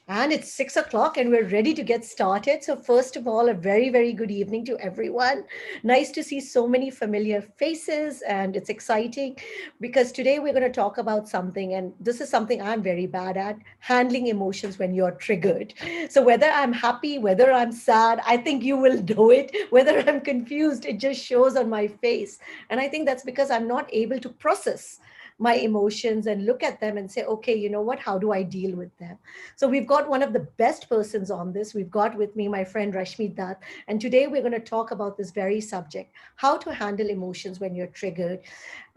And it's 6 o'clock and we're ready to get started. So, first of all, a very, very good evening to everyone. Nice to see so many familiar faces, and it's exciting because today we're going to talk about something, and this is something I'm very bad at handling emotions when you're triggered. So, whether I'm happy, whether I'm sad, I think you will know it. Whether I'm confused, it just shows on my face. And I think that's because I'm not able to process my emotions and look at them and say, okay, you know what, how do I deal with them? So we've got one of the best persons on this. We've got with me my friend Rashmi Datt. And today we're going to talk about this very subject, how to handle emotions when you're triggered.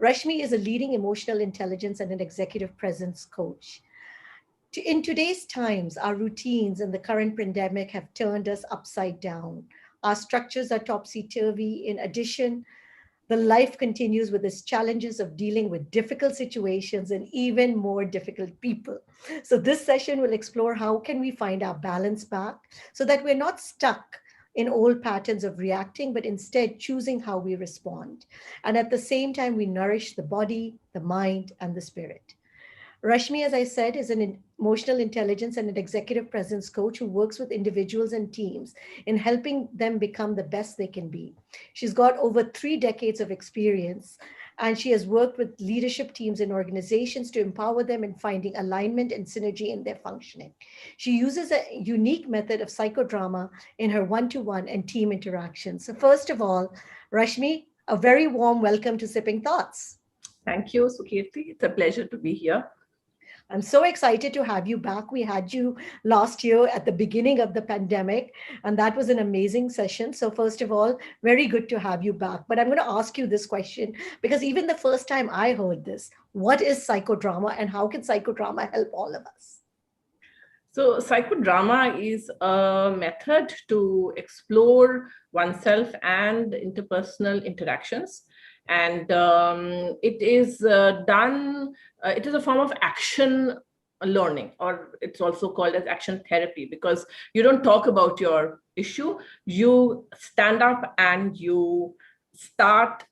Rashmi is a leading emotional intelligence and an executive presence coach. In today's times, our routines and the current pandemic have turned us upside down. Our structures are topsy turvy. In addition, the life continues with its challenges of dealing with difficult situations and even more difficult people. So this session will explore how can we find our balance back so that we're not stuck in old patterns of reacting, but instead choosing how we respond. And at the same time, we nourish the body, the mind, and the spirit. Rashmi, as I said, is an emotional intelligence and an executive presence coach who works with individuals and teams in helping them become the best they can be. She's got over 3 decades of experience, and she has worked with leadership teams and organizations to empower them in finding alignment and synergy in their functioning. She uses a unique method of psychodrama in her one-to-one and team interactions. So first of all, Rashmi, a very warm welcome to Sipping Thoughts. Thank you, Sukirti. It's a pleasure to be here. I'm so excited to have you back. We had you last year at the beginning of the pandemic, and that was an amazing session. So, first of all, very good to have you back. But I'm going to ask you this question because even the first time I heard this, what is psychodrama and how can psychodrama help all of us? So, psychodrama is a method to explore oneself and interpersonal interactions. And it is it is a form of action learning, or it's also called as action therapy, because you don't talk about your issue, you stand up and you start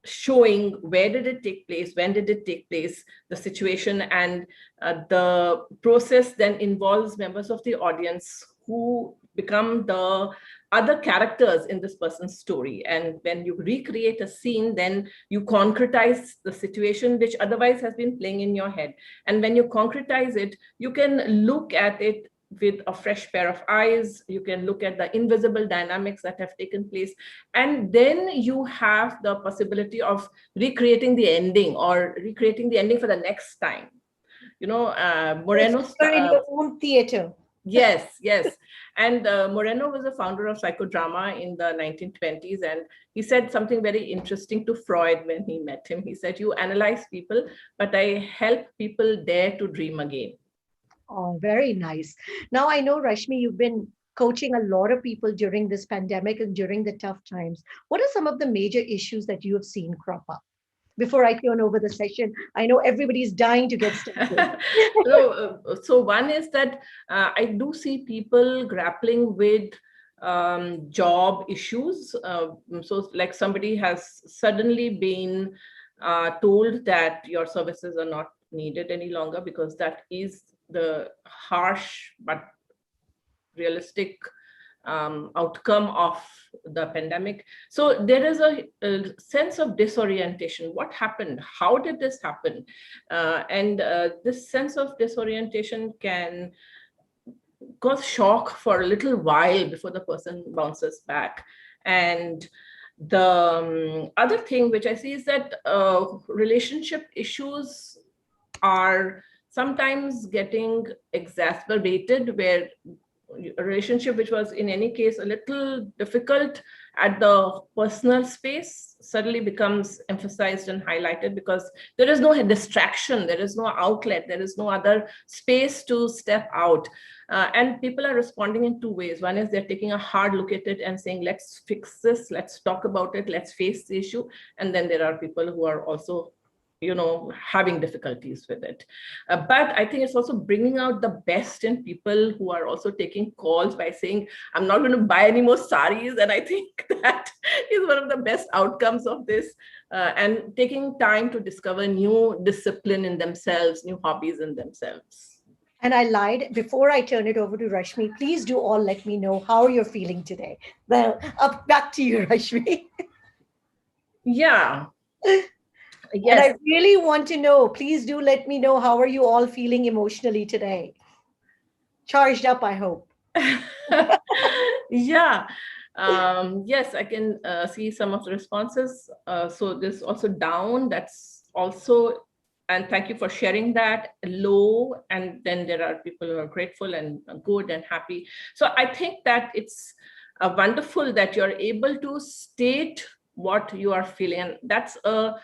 showing where did it take place, when did it take place, the situation, and the process then involves members of the audience who become the other characters in this person's story. And when you recreate a scene, then you concretize the situation which otherwise has been playing in your head. And when you concretize it, you can look at it with a fresh pair of eyes. You can look at the invisible dynamics that have taken place, and then you have the possibility of recreating the ending, or recreating the ending for the next time. You know, Oh, so Moreno. you're in your own theater. Yes, yes. And Moreno was a founder of psychodrama in the 1920s. And he said something very interesting to Freud when he met him. He said, "You analyze people, but I help people dare to dream again." Oh, very nice. Now, I know, Rashmi, you've been coaching a lot of people during this pandemic and during the tough times. What are some of the major issues that you have seen crop up? Before I turn over the session, I know everybody's dying to get started. So one is that I do see people grappling with job issues. So like somebody has suddenly been told that your services are not needed any longer, because that is the harsh but realistic outcome of the pandemic. So there is a sense of disorientation. What happened? How did this happen? And this sense of disorientation can cause shock for a little while before the person bounces back. And the other thing which I see is that relationship issues are sometimes getting exacerbated, where a relationship which was in any case a little difficult at the personal space suddenly becomes emphasized and highlighted, because there is no distraction, there is no outlet, there is no other space to step out. And people are responding in two ways. One is they're taking a hard look at it and saying, let's fix this, let's talk about it, let's face the issue. And then there are people who are also having difficulties with it. But I think it's also bringing out the best in people, who are also taking calls by saying, I'm not going to buy any more saris. And I think that is one of the best outcomes of this, and taking time to discover new discipline in themselves, new hobbies in themselves. And I lied. Before I turn it over to Rashmi, please do all let me know how you're feeling today. Well, up back to you, Rashmi. Yeah. And Yes. I really want to know, please do let me know how are you all feeling emotionally today? Charged up, I hope. Yeah. Yes, I can see some of the responses. So there's also down, that's also, and thank you for sharing that, low, and then there are people who are grateful and good and happy. So I think that it's wonderful that you're able to state what you are feeling. And that's a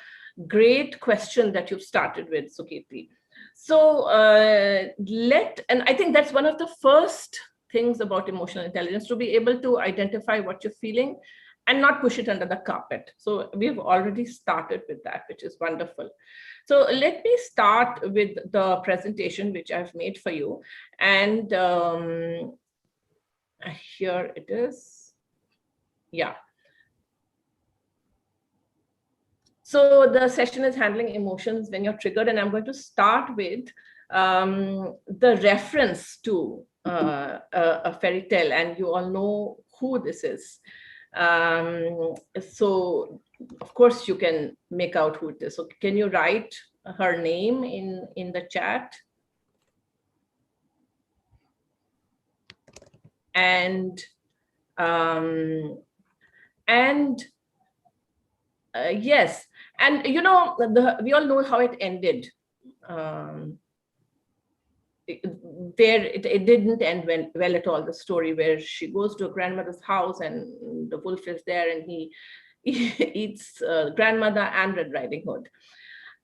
great question that you've started with, Sukirti. So and I think that's one of the first things about emotional intelligence, to be able to identify what you're feeling and not push it under the carpet. So we've already started with that, which is wonderful. So let me start with the presentation which I've made for you. And here it is. Yeah. So the session is handling emotions when you're triggered, and I'm going to start with the reference to a fairy tale, and you all know who this is. So of course you can make out who it is. So can you write her name in the chat? And um, and yes, and you know, we all know how it ended. Um, it didn't end well at all, the story where she goes to a grandmother's house and the wolf is there and he eats grandmother and Red Riding Hood.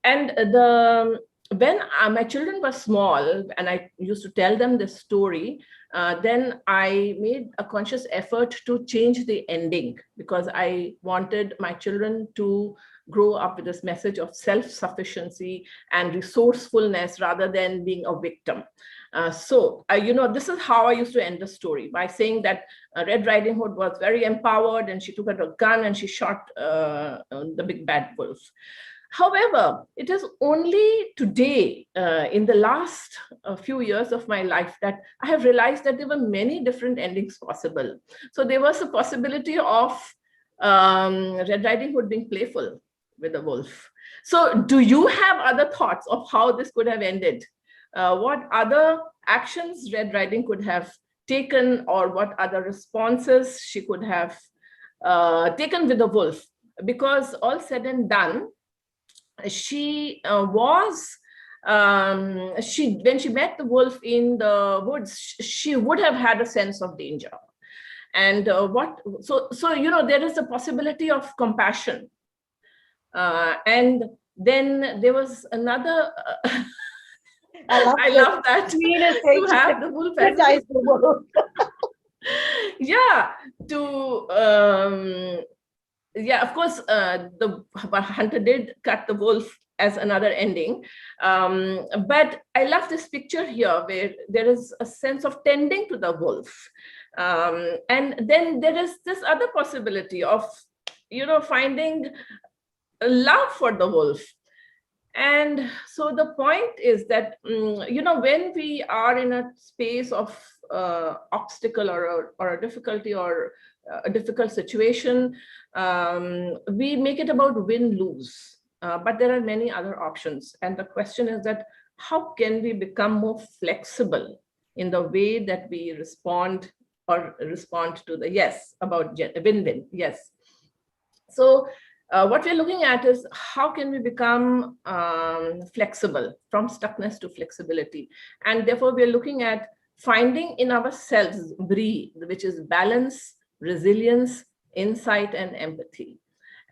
And the when my children were small and I used to tell them this story, then I made a conscious effort to change the ending, because I wanted my children to grow up with this message of self-sufficiency and resourcefulness rather than being a victim. You know, this is how I used to end the story, by saying that Red Riding Hood was very empowered and she took out a gun and she shot the big bad wolf. However, it is only today, in the last few years of my life, that I have realized that there were many different endings possible. So there was a possibility of Red Riding Hood being playful with the wolf. So do you have other thoughts of how this could have ended? What other actions Red Riding could have taken, or what other responses she could have taken with the wolf? Because all said and done, she was she when she met the wolf in the woods, she would have had a sense of danger. And so you know, there is a possibility of compassion. And then there was another I love I this. love that, Queen is saying to she have can the wolf as hypnotize the world. yeah, to yeah, of course, the hunter did cut the wolf as another ending. But I love this picture here where there is a sense of tending to the wolf. And then there is this other possibility of, you know, finding love for the wolf. And so the point is that, you know, when we are in a space of obstacle or a difficulty or a difficult situation, we make it about win-lose. But there are many other options. And the question is that how can we become more flexible in the way that we respond to the yes about win-win? Yes. So what we're looking at is how can we become flexible, from stuckness to flexibility. And therefore, we're looking at finding in ourselves BRE, which is balance, resilience, insight, and empathy.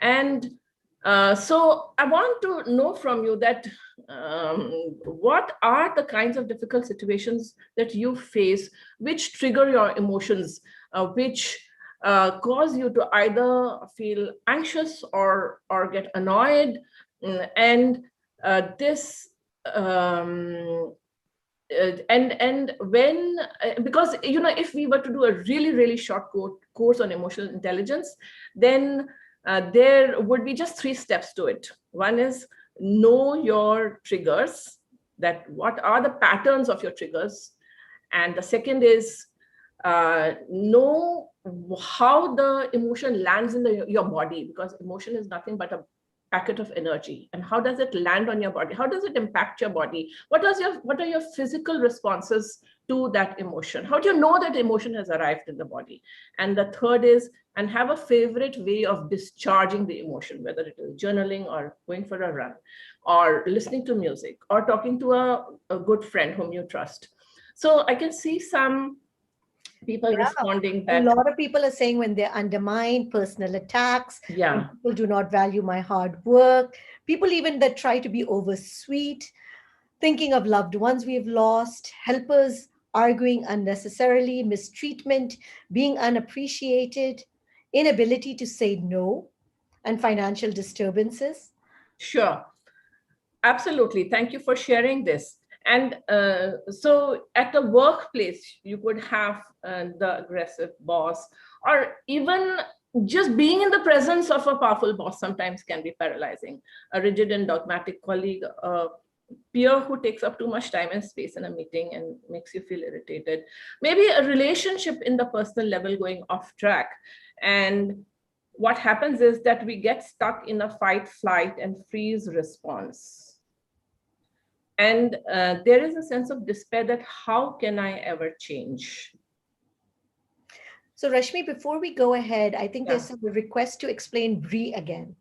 And so I want to know from you that what are the kinds of difficult situations that you face, which trigger your emotions, which cause you to either feel anxious or get annoyed. And this and when because you know, if we were to do a really short course on emotional intelligence, then there would be just 3 steps to it. One is know your triggers, that what are the patterns of your triggers. And the second is know how the emotion lands in your body, because emotion is nothing but a packet of energy. And how does it land on your body? How does it impact your body? What are your physical responses to that emotion? How do you know that emotion has arrived in the body? And the third is, and have a favorite way of discharging the emotion, whether it is journaling or going for a run or listening to music or talking to a good friend whom you trust. So I can see some people Yeah. responding A that, lot of people are saying when they're undermined, personal attacks, when yeah, people do not value my hard work, people even that try to be oversweet, thinking of loved ones we've lost, helpers arguing unnecessarily, mistreatment, being unappreciated, inability to say no, and financial disturbances. sure. Absolutely. Thank you for sharing this. And so at the workplace, you could have the aggressive boss, or even just being in the presence of a powerful boss sometimes can be paralyzing. A rigid and dogmatic colleague, a peer who takes up too much time and space in a meeting and makes you feel irritated. Maybe a relationship in the personal level going off track. And what happens is that we get stuck in a fight, flight, and freeze response. And there is a sense of despair that how can I ever change? So, Rashmi, before we go ahead, I think Yeah, there's a request to explain Brie again.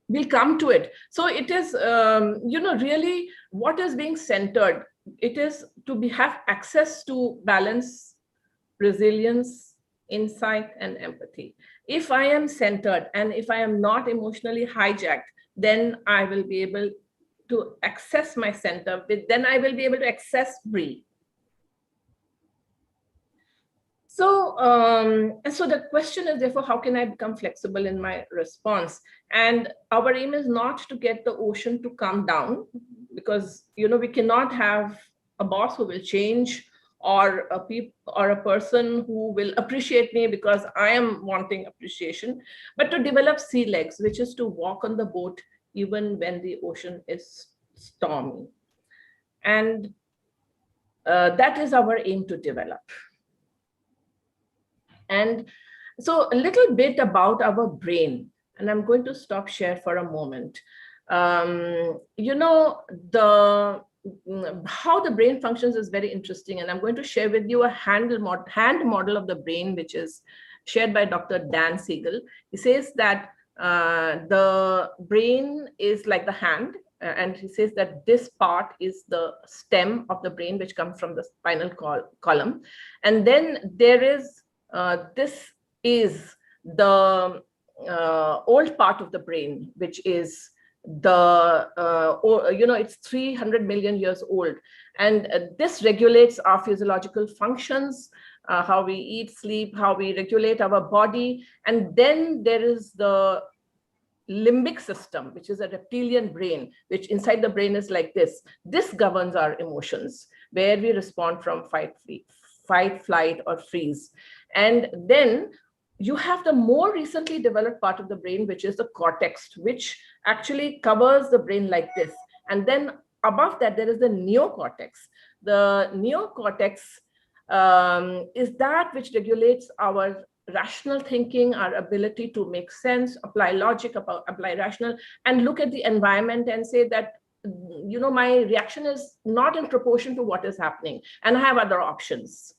we'll come to it. So it is, really what is being centered. It is to have access to balance, resilience, insight, and empathy. If I am centered and if I am not emotionally hijacked, then I will be able to access my center. Then I will be able to access Brie. So the question is, therefore, how can I become flexible in my response? And our aim is not to get the ocean to come down, because we cannot have a boss who will change, or a person who will appreciate me because I am wanting appreciation, but to develop sea legs, which is to walk on the boat even when the ocean is stormy. And that is our aim to develop. And so a little bit about our brain, and I'm going to stop share for a moment. The how the brain functions is very interesting, and I'm going to share with you a hand model of the brain, which is shared by Dr. Dan Siegel. He says that the brain is like the hand, and he says that this part is the stem of the brain, which comes from the spinal column, and then there is this is the old part of the brain, which is it's 300 million years old. And this regulates our physiological functions, how we eat, sleep, how we regulate our body. And then there is the limbic system, which is a reptilian brain, which inside the brain is like this. This governs our emotions, where we respond from fight, flight, or freeze. And then you have the more recently developed part of the brain, which is the cortex, which actually covers the brain like this. And then above that, there is the neocortex. The neocortex is that which regulates our rational thinking, our ability to make sense, apply logic, apply rational, and look at the environment and say that, my reaction is not in proportion to what is happening, and I have other options.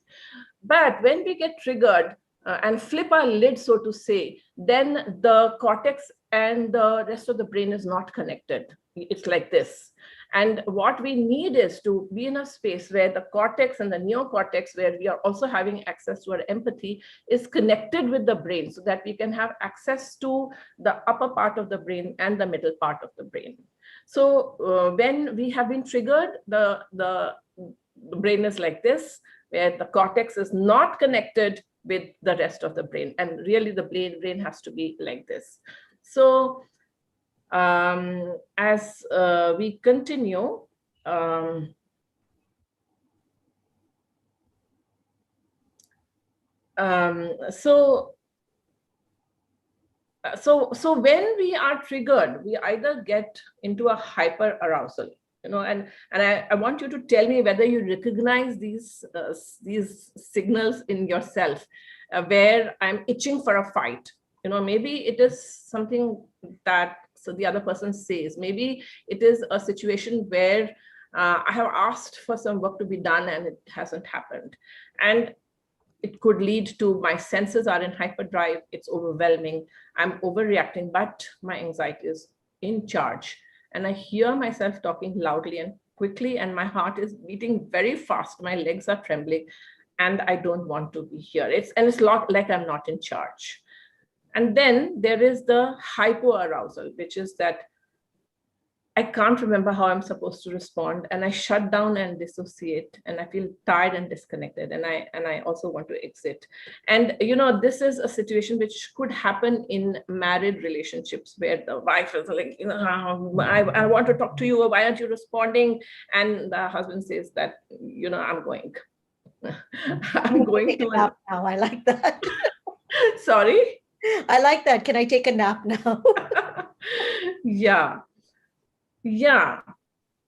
But when we get triggered and flip our lid, so to say, then the cortex and the rest of the brain is not connected. It's like this. And what we need is to be in a space where the cortex and the neocortex, where we are also having access to our empathy, is connected with the brain, so that we can have access to the upper part of the brain and the middle part of the brain. So when we have been triggered, the brain is like this, where the cortex is not connected with the rest of the brain. And really the brain has to be like this. So as we continue, um, so So when we are triggered, we either get into a hyper arousal, and I want you to tell me whether you recognize these signals in yourself, where I'm itching for a fight. Maybe it is something that so the other person says. Maybe it is a situation where I have asked for some work to be done and it hasn't happened. And it could lead to my senses are in hyperdrive, it's overwhelming, I'm overreacting, but my anxiety is in charge. And I hear myself talking loudly and quickly, and my heart is beating very fast, my legs are trembling, and I don't want to be here. It's like I'm not in charge. And then there is the hypoarousal, which is that I can't remember how I'm supposed to respond, and I shut down and dissociate, and I feel tired and disconnected, and I also want to exit. And this is a situation which could happen in married relationships, where the wife is like, I want to talk to you, why aren't you responding? And the husband says that, I'm going. I'm I'm going to going take to a nap now. I like that. sorry. I like that. Can I take a nap now? Yeah. Yeah.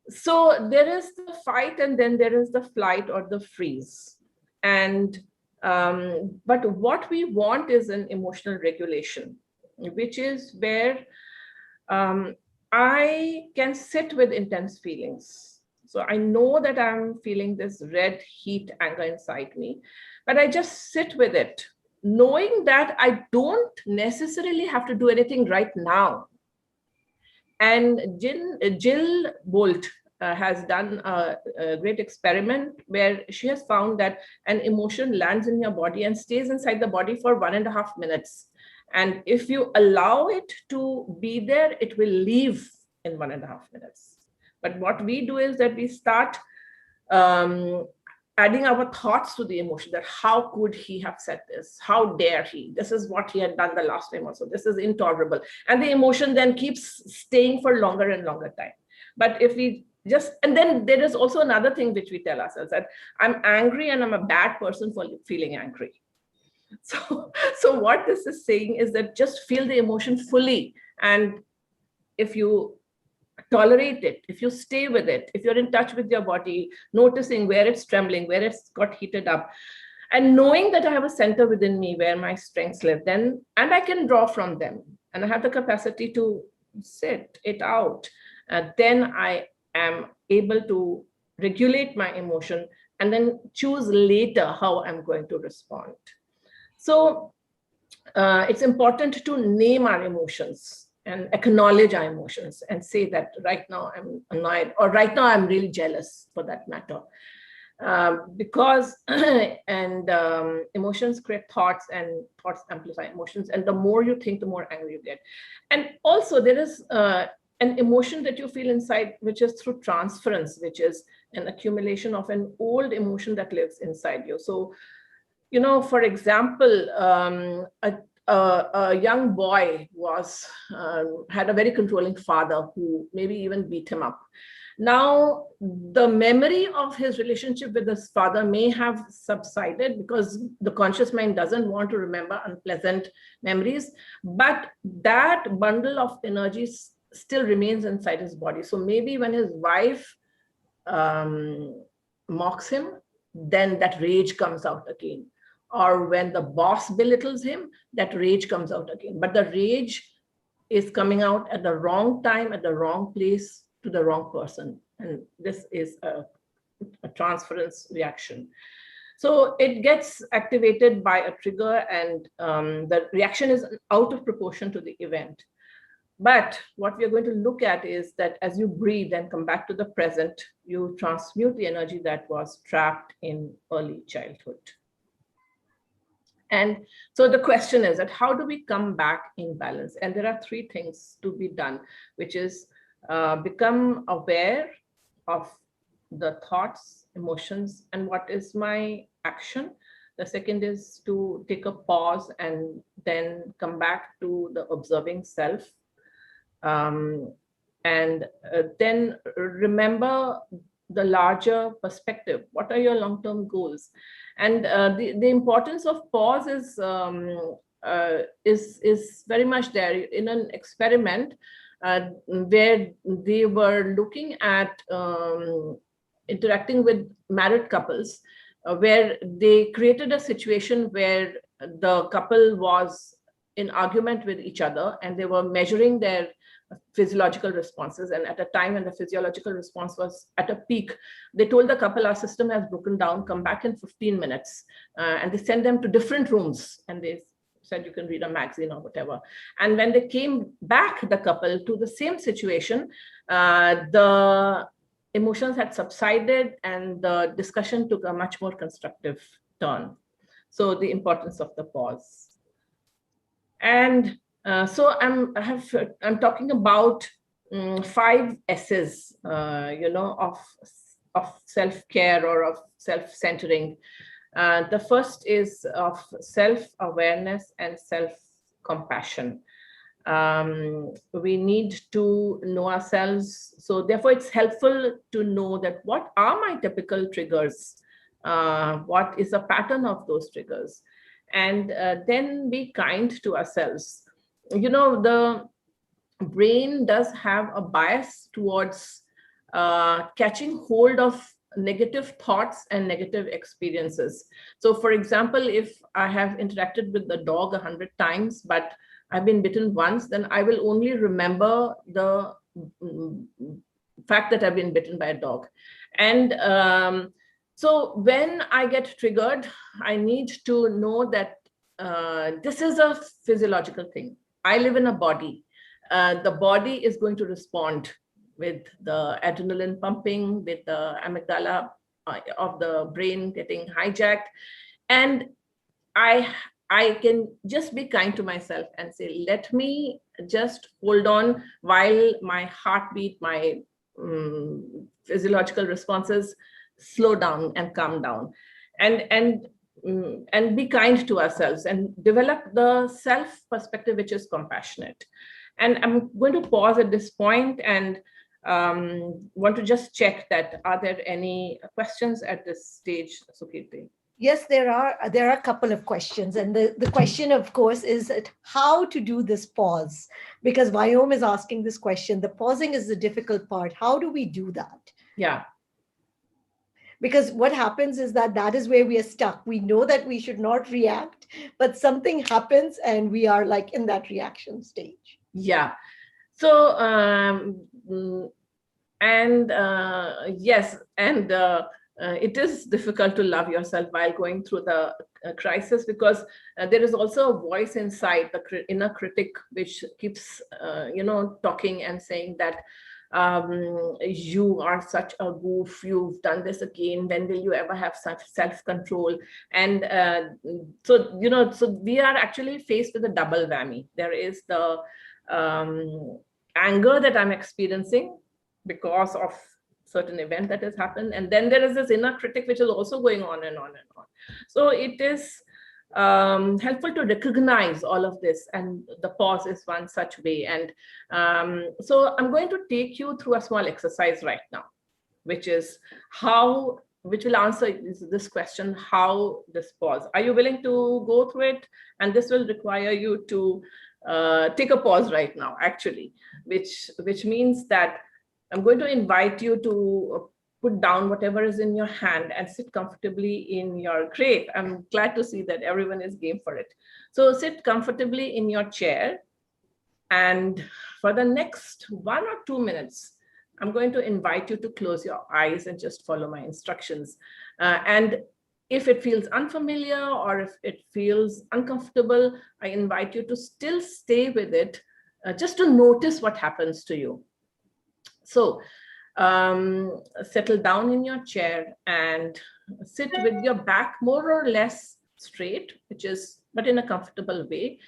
So there is the fight, and then there is the flight or the freeze. And but what we want is an emotional regulation, which is where um, I can sit with intense feelings. So I know that I'm feeling this red heat anger inside me, but I just sit with it, knowing that I don't necessarily have to do anything right now. And Jill Bolt has done a great experiment where she has found that an emotion lands in your body and stays inside the body for 1.5 minutes. And if you allow it to be there, it will leave in 1.5 minutes. But what we do is that we start um, adding our thoughts to the emotion, that how could he have said this? How dare he? This is what he had done the last time also. This is intolerable. And the emotion then keeps staying for longer and longer time. But if we just, and then there is also another thing which we tell ourselves, that I'm angry and I'm a bad person for feeling angry. So what this is saying is that just feel the emotion fully. And if you tolerate it, if you stay with it, if you're in touch with your body, noticing where it's trembling, where it's got heated up, and knowing that I have a center within me where my strengths live, then, and I can draw from them, and I have the capacity to sit it out, then I am able to regulate my emotion and then choose later how I'm going to respond. So it's important to name our emotions and acknowledge our emotions and say that right now I'm annoyed, or right now I'm really jealous, for that matter. Because and emotions create thoughts, and thoughts amplify emotions, and the more you think, the more angry you get. And also there is an emotion that you feel inside, which is through transference, which is an accumulation of an old emotion that lives inside you. So for example, a young boy had a very controlling father who maybe even beat him up. Now, the memory of his relationship with his father may have subsided, because the conscious mind doesn't want to remember unpleasant memories, but that bundle of energy still remains inside his body. So maybe when his wife mocks him, then that rage comes out again. Or when the boss belittles him, that rage comes out again. But the rage is coming out at the wrong time, at the wrong place, to the wrong person. And this is a transference reaction. So it gets activated by a trigger, and the reaction is out of proportion to the event. But what we are going to look at is that as you breathe and come back to the present, you transmute the energy that was trapped in early childhood. And so the question is that how do we come back in balance? And there are three things to be done, which is become aware of the thoughts, emotions, and what is my action. The second is to take a pause and then come back to the observing self. And then remember the larger perspective. What are your long-term goals? And the importance of pause is is very much there in an experiment where they were looking at interacting with married couples, where they created a situation where the couple was in argument with each other, and they were measuring their physiological responses. And at a time when the physiological response was at a peak, they told the couple, our system has broken down, come back in 15 minutes. And they sent them to different rooms, and they said you can read a magazine or whatever. And when they came back, the couple, to the same situation, the emotions had subsided and the discussion took a much more constructive turn. So the importance of the pause. And so I'm talking about 5 S's, of self-care or of self-centering. The first is of self-awareness and self-compassion. We need to know ourselves. So therefore, it's helpful to know that what are my typical triggers? What is the pattern of those triggers? And then be kind to ourselves. The brain does have a bias towards catching hold of negative thoughts and negative experiences. So for example, if I have interacted with the dog 100 times, but I've been bitten once, then I will only remember the fact that I've been bitten by a dog. And so when I get triggered, I need to know that this is a physiological thing. I live in a body. The body is going to respond with the adrenaline pumping, with the amygdala of the brain getting hijacked. And I can just be kind to myself and say, let me just hold on while my heartbeat, my physiological responses slow down and calm down, and be kind to ourselves and develop the self perspective, which is compassionate. And I'm going to pause at this point and want to just check that, are there any questions at this stage, Sukriti? Yes, there are a couple of questions. And the question, of course, is that how to do this pause. Because Vyom is asking this question. The pausing is the difficult part. How do we do that? Yeah. Because what happens is that is where we are stuck. We know that we should not react, but something happens and we are like in that reaction stage. Yeah. So, and yes, and it is difficult to love yourself while going through the crisis, because there is also a voice inside, the inner critic, which keeps, talking and saying that you are such a goof, you've done this again, when will you ever have such self-control? And so we are actually faced with a double whammy. There is the anger that I'm experiencing because of certain event that has happened, and then there is this inner critic which is also going on and on and on. So it is helpful to recognize all of this, and the pause is one such way. And so I'm going to take you through a small exercise right now, which will answer this question, how this pause. Are you willing to go through it? And this will require you to take a pause right now, actually, which means that I'm going to invite you to put down whatever is in your hand and sit comfortably in your crate. I'm glad to see that everyone is game for it. So sit comfortably in your chair. And for the next 1 or 2 minutes, I'm going to invite you to close your eyes and just follow my instructions. And if it feels unfamiliar or if it feels uncomfortable, I invite you to still stay with it, just to notice what happens to you. So settle down in your chair and sit with your back more or less straight, but in a comfortable way,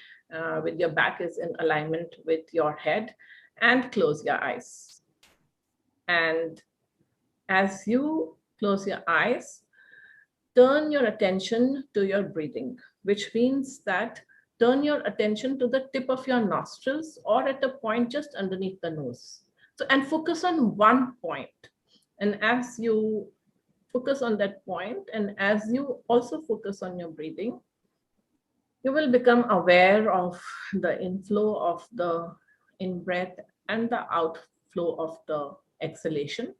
with your back is in alignment with your head, and close your eyes. And as you close your eyes, turn your attention to your breathing, which means that turn your attention to the tip of your nostrils or at a point just underneath the nose. So, and focus on one point. And as you focus on that point, and as you also focus on your breathing, You will become aware of the inflow of the in-breath and the outflow of the exhalation.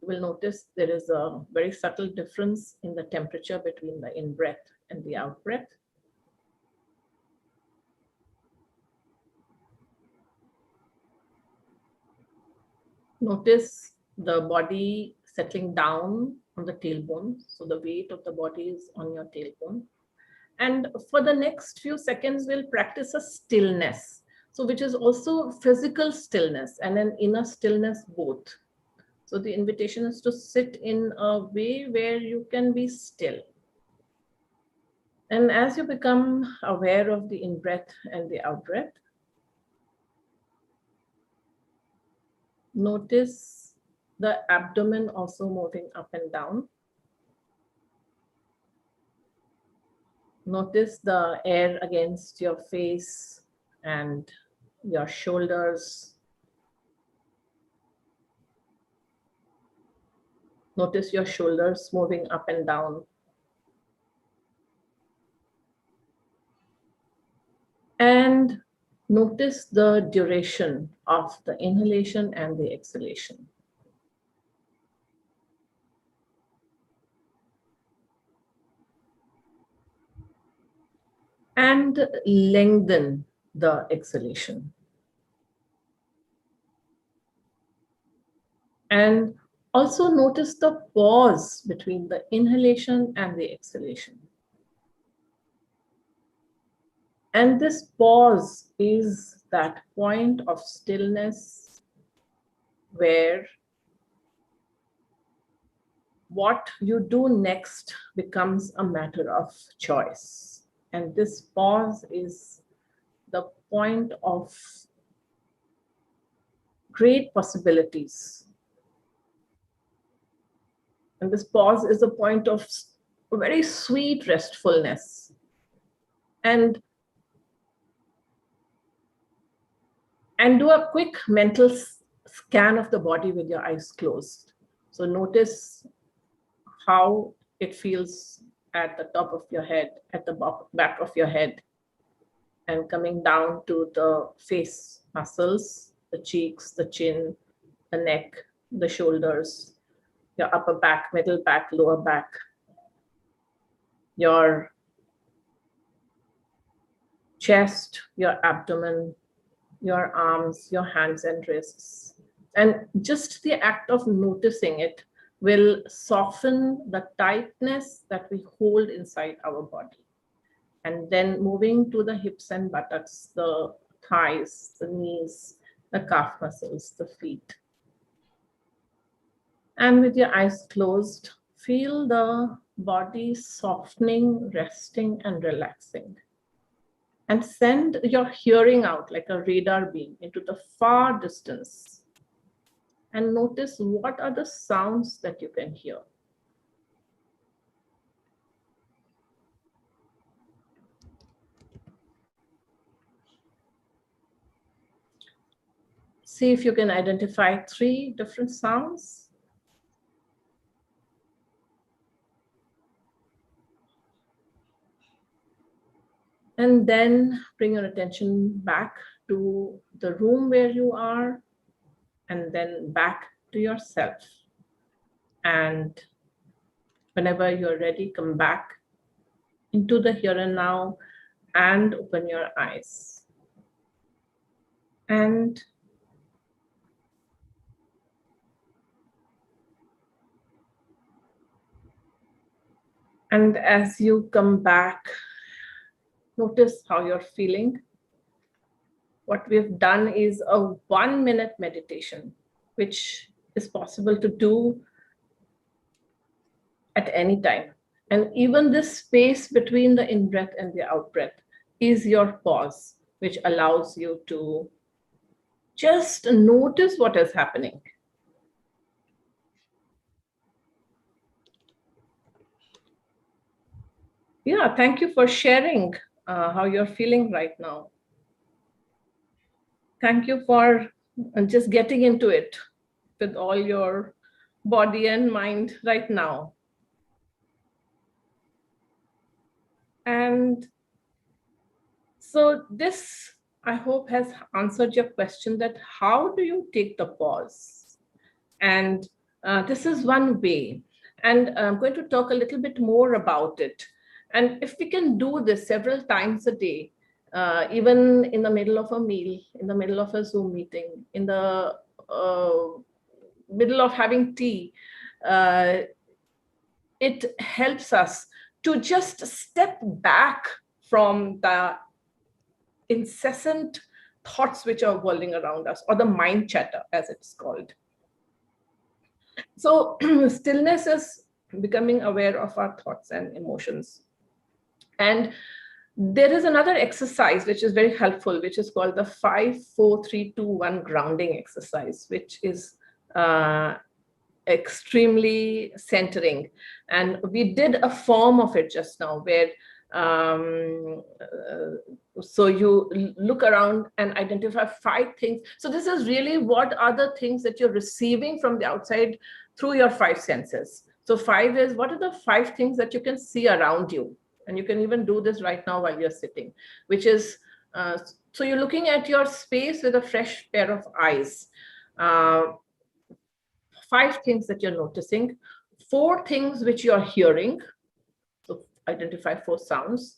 You will notice there is a very subtle difference in the temperature between the in-breath and the out-breath. Notice the body settling down on the tailbone. So the weight of the body is on your tailbone. And for the next few seconds, we'll practice a stillness. So which is also physical stillness and an inner stillness both. So the invitation is to sit in a way where you can be still. And as you become aware of the in-breath and the out-breath, notice the abdomen also moving up and down. Notice the air against your face and your shoulders. Notice your shoulders moving up and down. And notice the duration of the inhalation and the exhalation. And lengthen the exhalation. And also notice the pause between the inhalation and the exhalation. And this pause is that point of stillness where what you do next becomes a matter of choice. And this pause is the point of great possibilities. And this pause is a point of very sweet restfulness. And do a quick mental scan of the body with your eyes closed. So notice how it feels at the top of your head, at the back of your head, and coming down to the face muscles, the cheeks, the chin, the neck, the shoulders, your upper back, middle back, lower back, your chest, your abdomen, your arms, your hands and wrists. And just the act of noticing it will soften the tightness that we hold inside our body. And then moving to the hips and buttocks, the thighs, the knees, the calf muscles, the feet. And with your eyes closed, feel the body softening, resting, and relaxing. And send your hearing out like a radar beam into the far distance. And notice what are the sounds that you can hear. See if you can identify 3 different sounds. And then bring your attention back to the room where you are, and then back to yourself. And whenever you're ready, come back into the here and now and open your eyes. And as you come back, notice how you're feeling. What we've done is a 1-minute meditation, which is possible to do at any time. And even this space between the in-breath and the out-breath is your pause, which allows you to just notice what is happening. Yeah, thank you for sharing how you're feeling right now. Thank you for just getting into it with all your body and mind right now. And So this, I hope, has answered your question, that how do you take the pause? And this is one way. And I'm going to talk a little bit more about it. And if we can do this several times a day, even in the middle of a meal, in the middle of a Zoom meeting, in the uh, middle of having tea, uh, it helps us to just step back from the incessant thoughts which are whirling around us, or the mind chatter, as it's called. So, stillness is becoming aware of our thoughts and emotions. And there is another exercise which is very helpful, which is called the 5-4-3-2-1 grounding exercise, which is extremely centering. And we did a form of it just now, where so you look around and identify 5 things. So this is really, what are the things that you're receiving from the outside through your 5 senses. So 5 is, what are the 5 things that you can see around you? And you can even do this right now while you're sitting, which is, so you're looking at your space with a fresh pair of eyes. 5 things that you're noticing, 4 things which you're hearing. So identify 4 sounds.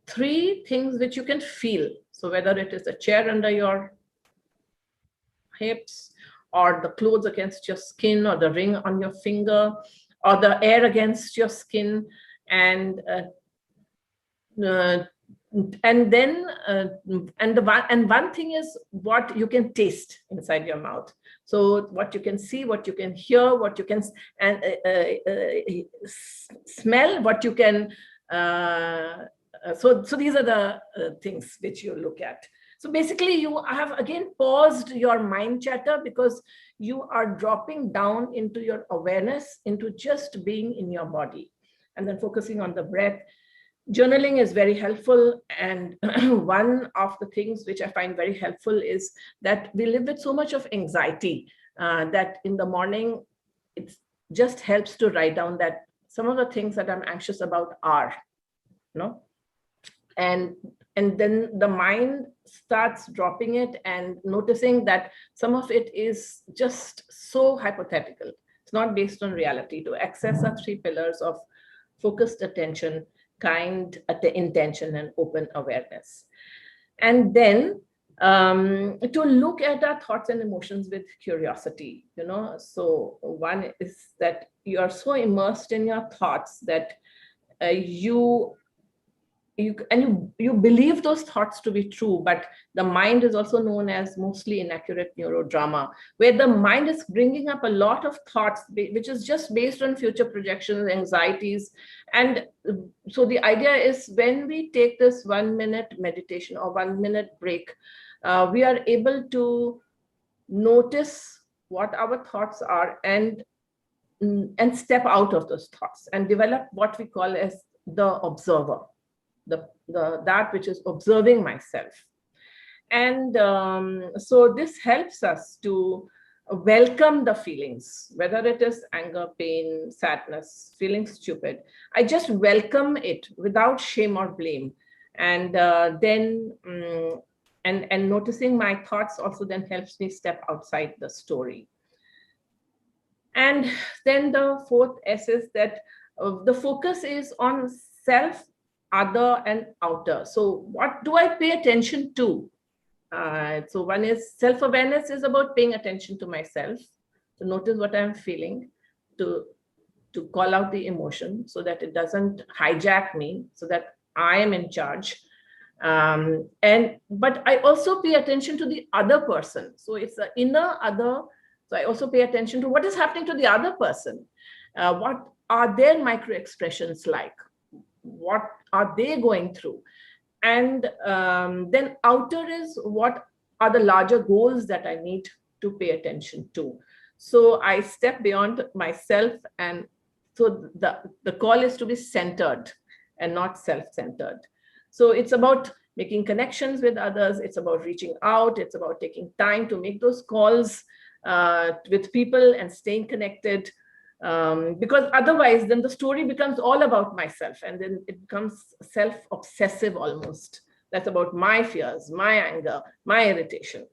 3 things which you can feel. So whether it is a chair under your hips, or the clothes against your skin, or the ring on your finger, or the air against your skin, and uh, and then one thing is what you can taste inside your mouth. So what you can see, what you can hear, what you can and smell, what you can so these are the things which you look at. So basically you have again paused your mind chatter, because you are dropping down into your awareness, into just being in your body, and then focusing on the breath. Journaling is very helpful. And one of the things which I find very helpful is that we live with so much of anxiety, that in the morning, it just helps to write down that some of the things that I'm anxious about are, you know, and then the mind starts dropping it and noticing that some of it is just so hypothetical. It's not based on reality. To access the 3 pillars of focused attention, kind intention, and open awareness. And then to look at our thoughts and emotions with curiosity. So one is that you are so immersed in your thoughts that you believe those thoughts to be true. But the mind is also known as mostly inaccurate neurodrama, where the mind is bringing up a lot of thoughts which is just based on future projections, anxieties. And so the idea is, when we take this 1-minute meditation or 1-minute break, we are able to notice what our thoughts are, and step out of those thoughts and develop what we call as the observer, that which is observing myself. And so this helps us to welcome the feelings, whether it is anger, pain, sadness, feeling stupid. I just welcome it without shame or blame. And then and noticing my thoughts also then helps me step outside the story. And then the 4th S is that the focus is on self, other, and outer. So what do I pay attention to? So one is self-awareness, is about paying attention to myself, to notice what I'm feeling, to call out the emotion so that it doesn't hijack me, so that I am in charge. But I also pay attention to the other person. So it's the inner other. So I also pay attention to what is happening to the other person. What are their micro expressions like? What are they going through? And then outer is, what are the larger goals that I need to pay attention to? So I step beyond myself, and so the call is to be centered and not self-centered. So it's about making connections with others. It's about reaching out. It's about taking time to make those calls with people and staying connected. Because otherwise, then the story becomes all about myself, and then it becomes self-obsessive almost. That's about my fears, my anger, my irritation.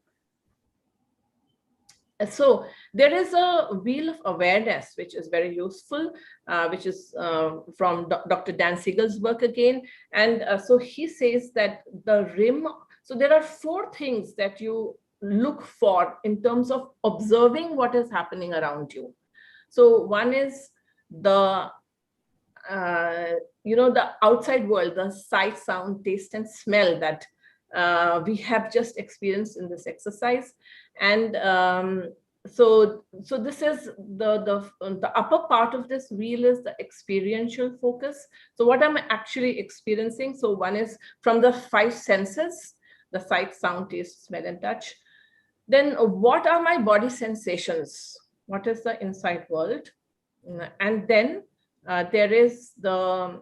So there is a wheel of awareness, which is very useful, which is from Dr. Dan Siegel's work again. And so he says that the rim, so there are four things that you look for in terms of observing what is happening around you. So one is the the outside world, the sight, sound, taste, and smell that we have just experienced in this exercise. And so this is the upper part of this wheel is the experiential focus. So what I'm actually experiencing. So one is from the five senses: the sight, sound, taste, smell, and touch. Then what are my body sensations? What is the inside world? And then there is the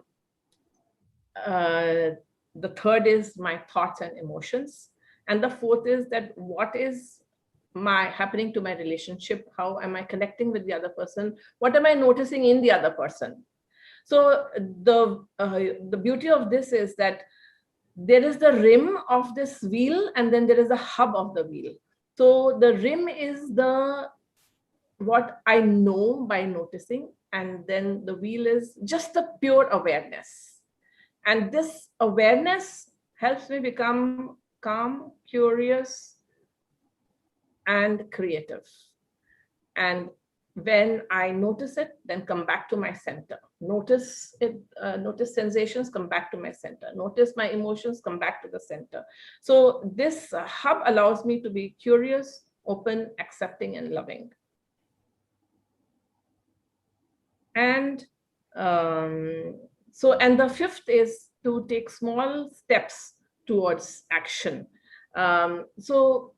third is my thoughts and emotions, and the fourth is that what is my happening to my relationship? How am I connecting with the other person? What am I noticing in the other person? So the beauty of this is that there is the rim of this wheel, and then there is the hub of the wheel. So the rim is the what I know by noticing, and then the wheel is just the pure awareness. And this awareness helps me become calm, curious, and creative. And when I notice it, then come back to my center. Notice it, notice sensations, come back to my center. Notice my emotions, come back to the center. So this hub allows me to be curious, open, accepting, and loving. And and the fifth is to take small steps towards action. So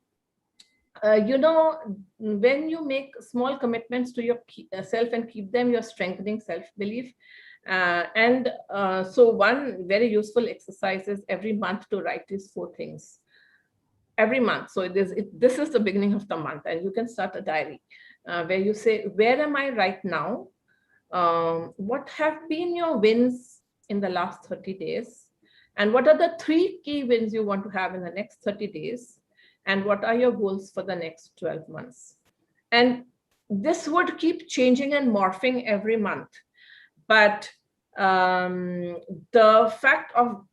when you make small commitments to yourself and keep them, you're strengthening self-belief. So one very useful exercise is every month to write these four things. Every month. So this is the beginning of the month, and you can start a diary where you say, where am I right now? What have been your wins in the last 30 days? And what are the 3 key wins you want to have in the next 30 days? And what are your goals for the next 12 months? And this would keep changing and morphing every month. But the fact of,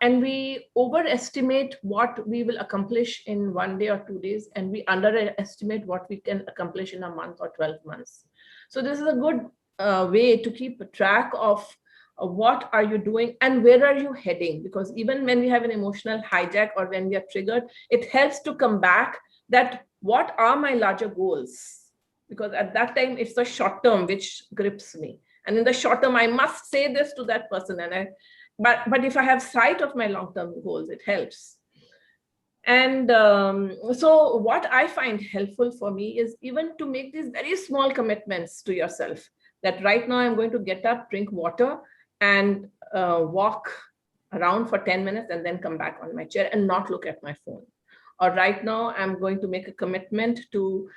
and we overestimate what we will accomplish in 1 day or 2 days, and we underestimate what we can accomplish in a month or 12 months. So this is a good way to keep track of what are you doing and where are you heading, because even when we have an emotional hijack or when we are triggered, it helps to come back that what are my larger goals, because at that time it's the short term which grips me, and in the short term I must say this to that person, but if I have sight of my long-term goals, it helps. And so what I find helpful for me is even to make these very small commitments to yourself, that right now I'm going to get up, drink water, and walk around for 10 minutes and then come back on my chair and not look at my phone. Or right now I'm going to make a commitment to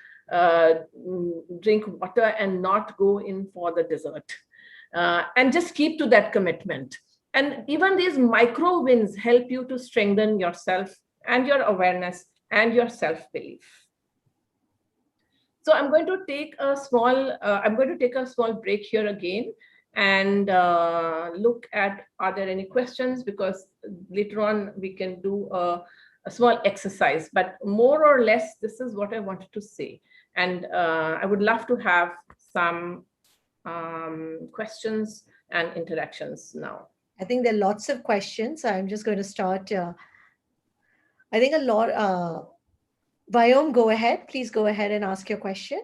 drink water and not go in for the dessert. And just keep to that commitment. And even these micro wins help you to strengthen yourself and your awareness and your self-belief. So I'm going to take a small break here again and look at, are there any questions? Because later on we can do a small exercise, but more or less, this is what I wanted to say. And I would love to have some questions and interactions now. I think there are lots of questions. I'm just going to start. I think a lot. Vyom, go ahead. Please go ahead and ask your question.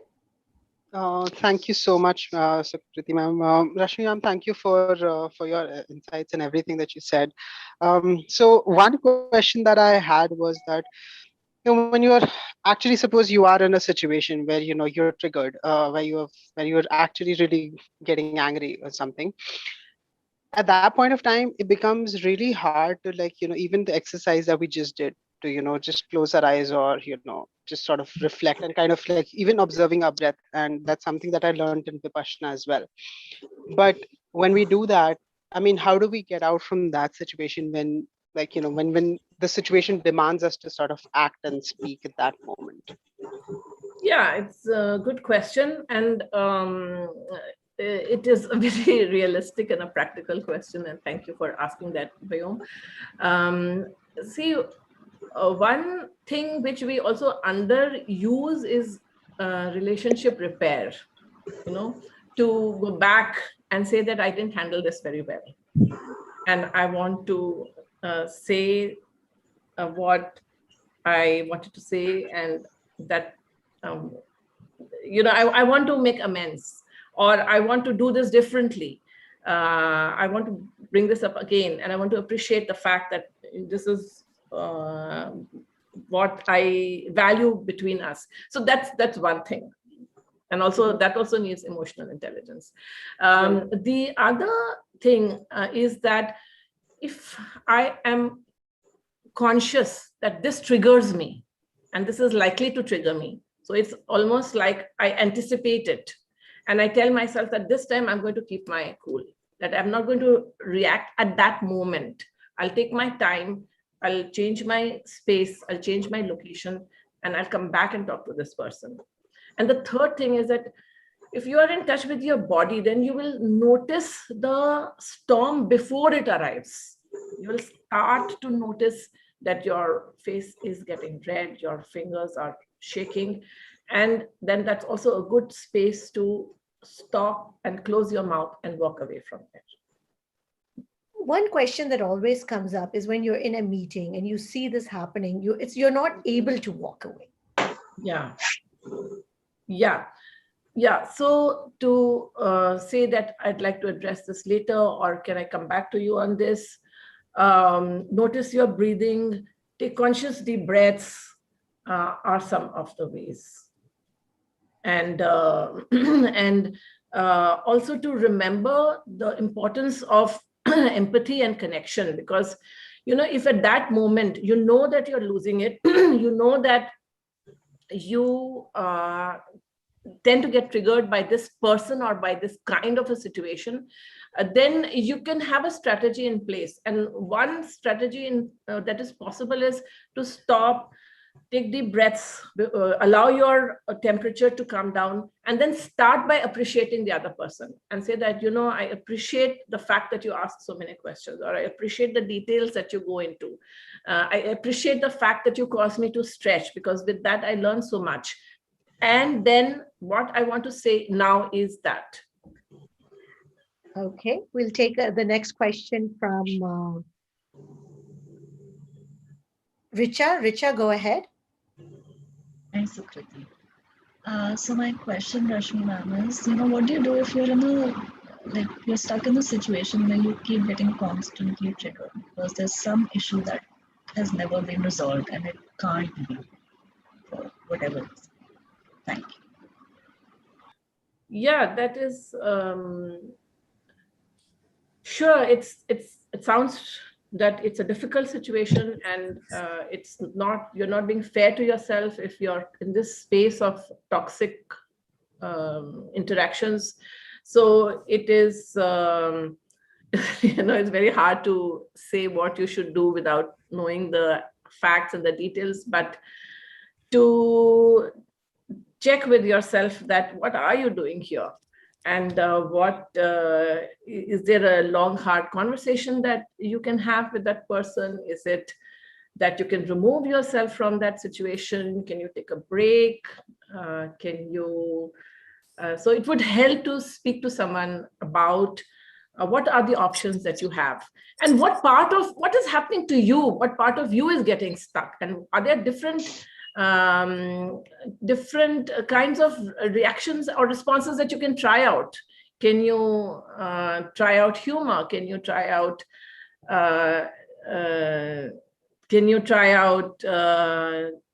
Thank you so much, Sukriti ma'am. Rashmi ma'am, thank you for your insights and everything that you said. So one question that I had was that, when you are actually, suppose you are in a situation where you're triggered, where you're actually really getting angry or something. At that point of time, it becomes really hard to, like, even the exercise that we just did, to just close our eyes, or just sort of reflect and kind of like even observing our breath. And that's something that I learned in Vipassana as well. But when we do that, I mean, how do we get out from that situation when Like, when the situation demands us to sort of act and speak at that moment? Yeah, it's a good question. And it is a very realistic and a practical question. And thank you for asking that, Vyom. See, one thing which we also underuse is relationship repair, to go back and say that I didn't handle this very well. And I want to say what I wanted to say, and that, I want to make amends, or I want to do this differently. I want to bring this up again, and I want to appreciate the fact that this is what I value between us. So that's one thing. And also that also needs emotional intelligence. The other thing is that if I am conscious that this triggers me, and this is likely to trigger me, so it's almost like I anticipate it, and I tell myself that this time I'm going to keep my cool, that I'm not going to react at that moment. I'll take my time, I'll change my space, I'll change my location, and I'll come back and talk to this person. And the third thing is that if you are in touch with your body, then you will notice the storm before it arrives. You will start to notice that your face is getting red, your fingers are shaking. And then that's also a good space to stop and close your mouth and walk away from it. One question that always comes up is when you're in a meeting and you see this happening, you're not able to walk away. Yeah. So to say that I'd like to address this later, or can I come back to you on this? Notice your breathing, take conscious deep breaths are some of the ways. And and also to remember the importance of empathy and connection, because if at that moment that you're losing it, that you tend to get triggered by this person or by this kind of a situation, then you can have a strategy in place. And one strategy that is possible is to stop, take deep breaths, allow your temperature to come down, and then start by appreciating the other person and say that, I appreciate the fact that you ask so many questions, or I appreciate the details that you go into. I appreciate the fact that you caused me to stretch, because with that I learned so much. And then what I want to say now is that. Okay, we'll take the next question from Richa. Richa, go ahead. Thanks, Sukriti. So my question, Rashmi ma'am, is, what do you do if you're stuck in a situation where you keep getting constantly triggered because there's some issue that has never been resolved and it can't be for whatever reason? Thank you. Yeah, that is sure. It sounds that it's a difficult situation, and you're not being fair to yourself if you're in this space of toxic interactions. So it is it's very hard to say what you should do without knowing the facts and the details, but to check with yourself that what are you doing here, and is there a long hard conversation that you can have with that person? Is it that you can remove yourself from that situation? Can you take a break? Can you so it would help to speak to someone about what are the options that you have, and what is happening to you, what part of you is getting stuck, and are there different kinds of reactions or responses that you can try out? Can you try out humor? Can you try out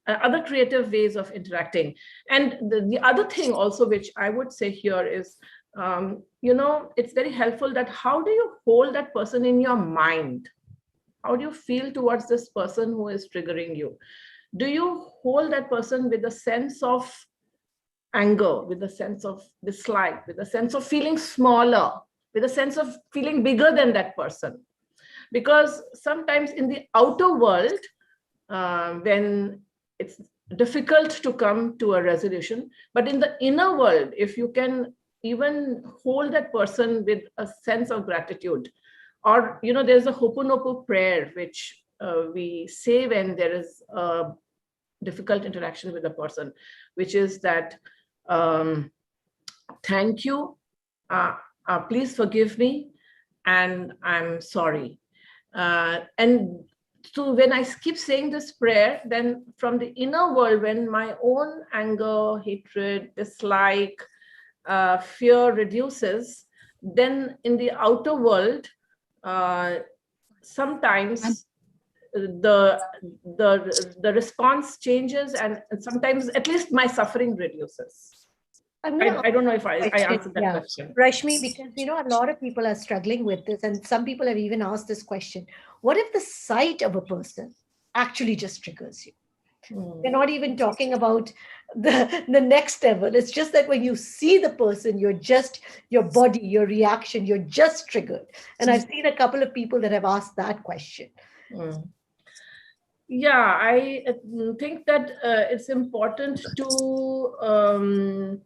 other creative ways of interacting? And the other thing also, which I would say here is, it's very helpful that how do you hold that person in your mind? How do you feel towards this person who is triggering you? Do you hold that person with a sense of anger, with a sense of dislike, with a sense of feeling smaller, with a sense of feeling bigger than that person? Because sometimes in the outer world, when it's difficult to come to a resolution, but in the inner world, if you can even hold that person with a sense of gratitude, or there's a Ho'oponopo prayer which we say when there is a difficult interaction with a person, which is that thank you, please forgive me, and I'm sorry. And so when I keep saying this prayer, then from the inner world, when my own anger, hatred, dislike, fear reduces, then in the outer world, sometimes the response changes, and sometimes at least my suffering reduces. I don't know if I answered that question. Rashmi, because a lot of people are struggling with this, and some people have even asked this question: what if the sight of a person actually just triggers you? We're not even talking about the next level. It's just that when you see the person, your body, your reaction, you're just triggered. And I've seen a couple of people that have asked that question. Yeah, I think that it's important to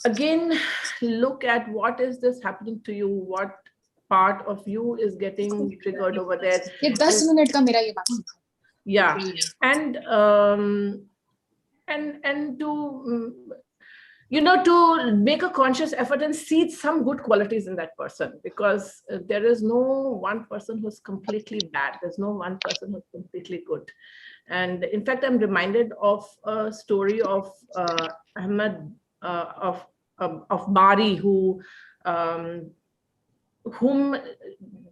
again look at what is this happening to you, what part of you is getting triggered over there. Yeah, and to to make a conscious effort and see some good qualities in that person, because there is no one person who's completely bad. There's no one person who's completely good. And in fact, I'm reminded of a story of Ahmed, of Bari, whom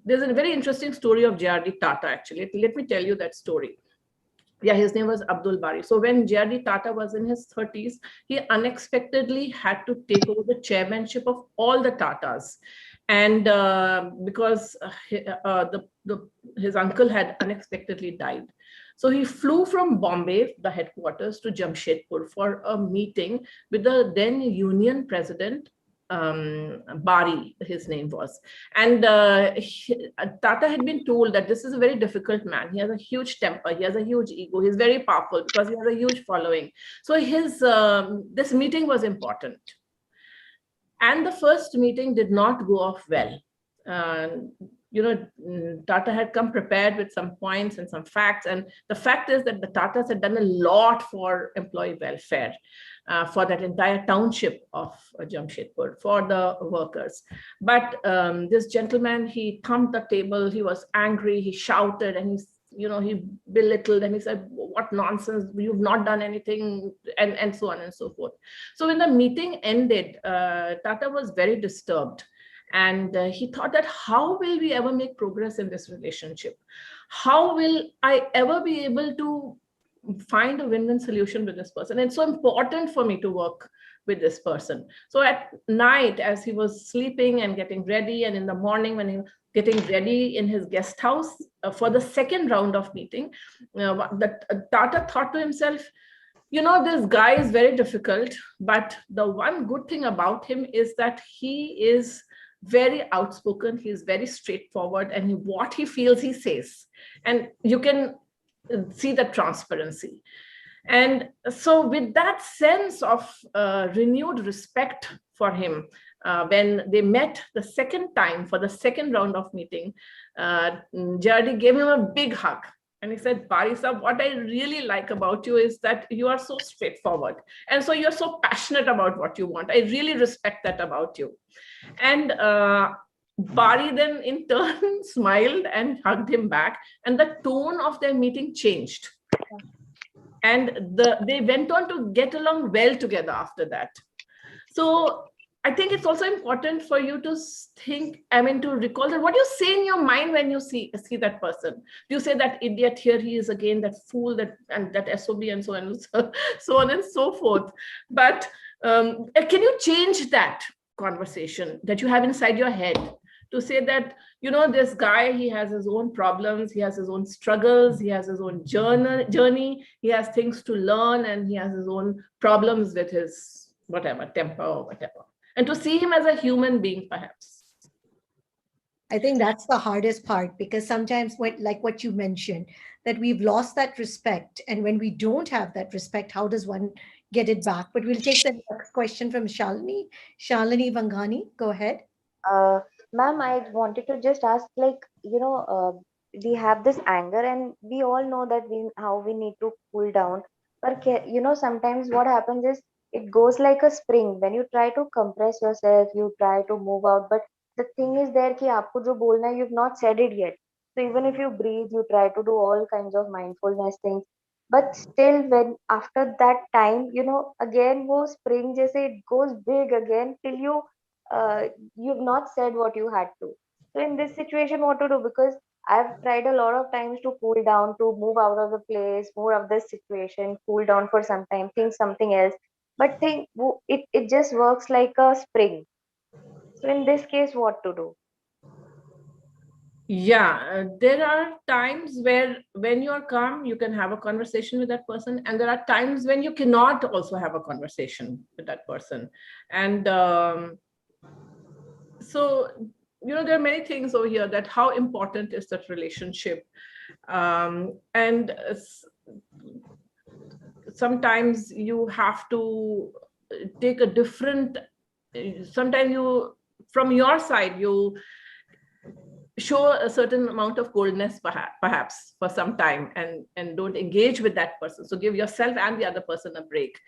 there's a very interesting story of J.R.D. Tata, actually. Let me tell you that story. Yeah, his name was Abdul Bari. So when J.R.D. Tata was in his 30s, he unexpectedly had to take over the chairmanship of all the Tatas. And because his uncle had unexpectedly died. So he flew from Bombay, the headquarters, to Jamshedpur for a meeting with the then Union President, Bari, his name was. And Tata had been told that this is a very difficult man. He has a huge temper. He has a huge ego. He's very powerful because he has a huge following. So this meeting was important. And the first meeting did not go off well. Tata had come prepared with some points and some facts. And the fact is that the Tatas had done a lot for employee welfare, for that entire township of Jamshedpur, for the workers. But this gentleman, he thumped the table, he was angry, he shouted, and he belittled, and he said, what nonsense, you've not done anything, and so on and so forth. So when the meeting ended, Tata was very disturbed. And he thought that how will we ever make progress in this relationship? How will I ever be able to find a win-win solution with this person? And it's so important for me to work with this person. So at night, as he was sleeping and getting ready, and in the morning when he was getting ready in his guest house for the second round of meeting, Tata thought to himself, this guy is very difficult, but the one good thing about him is that he is very outspoken, he's very straightforward, and what he feels, he says. And you can see the transparency. And so with that sense of renewed respect for him, when they met the second time for the second round of meeting, J.R.D. gave him a big hug. And he said, Bari Sahab, what I really like about you is that you are so straightforward. And so you're so passionate about what you want. I really respect that about you. And Bari then in turn smiled and hugged him back. And the tone of their meeting changed. And they went on to get along well together after that. So I think it's also important for you to think, to recall that what you say in your mind when you see that person. Do you say that idiot, here he is again, that fool, that SOB, and so on and so forth. But can you change that conversation that you have inside your head to say that, this guy, he has his own problems, he has his own struggles, he has his own journey, he has things to learn, and he has his own problems with his whatever, temper or whatever. And to see him as a human being, perhaps. I think that's the hardest part, because sometimes when, like what you mentioned, that we've lost that respect. And when we don't have that respect, how does one get it back? But we'll take the next question from Shalini. Shalini Vangani, go ahead. Uh, Ma'am, I wanted to just ask, like, we have this anger, and we all know that we how we need to cool down. But sometimes what happens is it goes like a spring. When you try to compress yourself, you try to move out, but the thing is there कि आपको जो बोलना है, you've not said it yet. So even if you breathe, you try to do all kinds of mindfulness things. But still, when after that time, again वो spring जैसे it goes big again till you've not said what you had to. So in this situation, what to do? Because I've tried a lot of times to cool down, to move out of the place, move out of this situation, cool down for some time, think something else. But it just works like a spring. So in this case, what to do? Yeah, there are times where when you are calm, you can have a conversation with that person, and there are times when you cannot also have a conversation with that person. And so, there are many things over here, that how important is that relationship. And sometimes you have to take a different, sometimes you, from your side, you show a certain amount of coldness perhaps for some time, and don't engage with that person. So give yourself and the other person a break.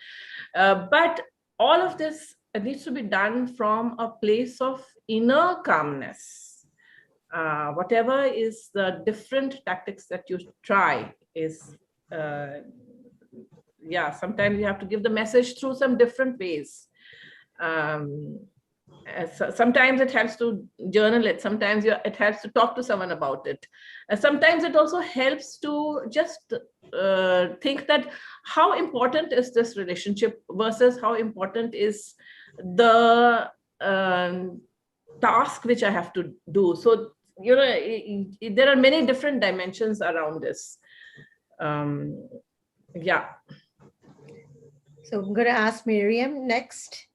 But all of this needs to be done from a place of inner calmness. Whatever is the different tactics that you try is, yeah, sometimes you have to give the message through some different ways. Sometimes it helps to journal it. Sometimes it helps to talk to someone about it. Sometimes it also helps to just think that how important is this relationship versus how important is the task which I have to do. So, there are many different dimensions around this. Yeah. So I'm going to ask Miriam next,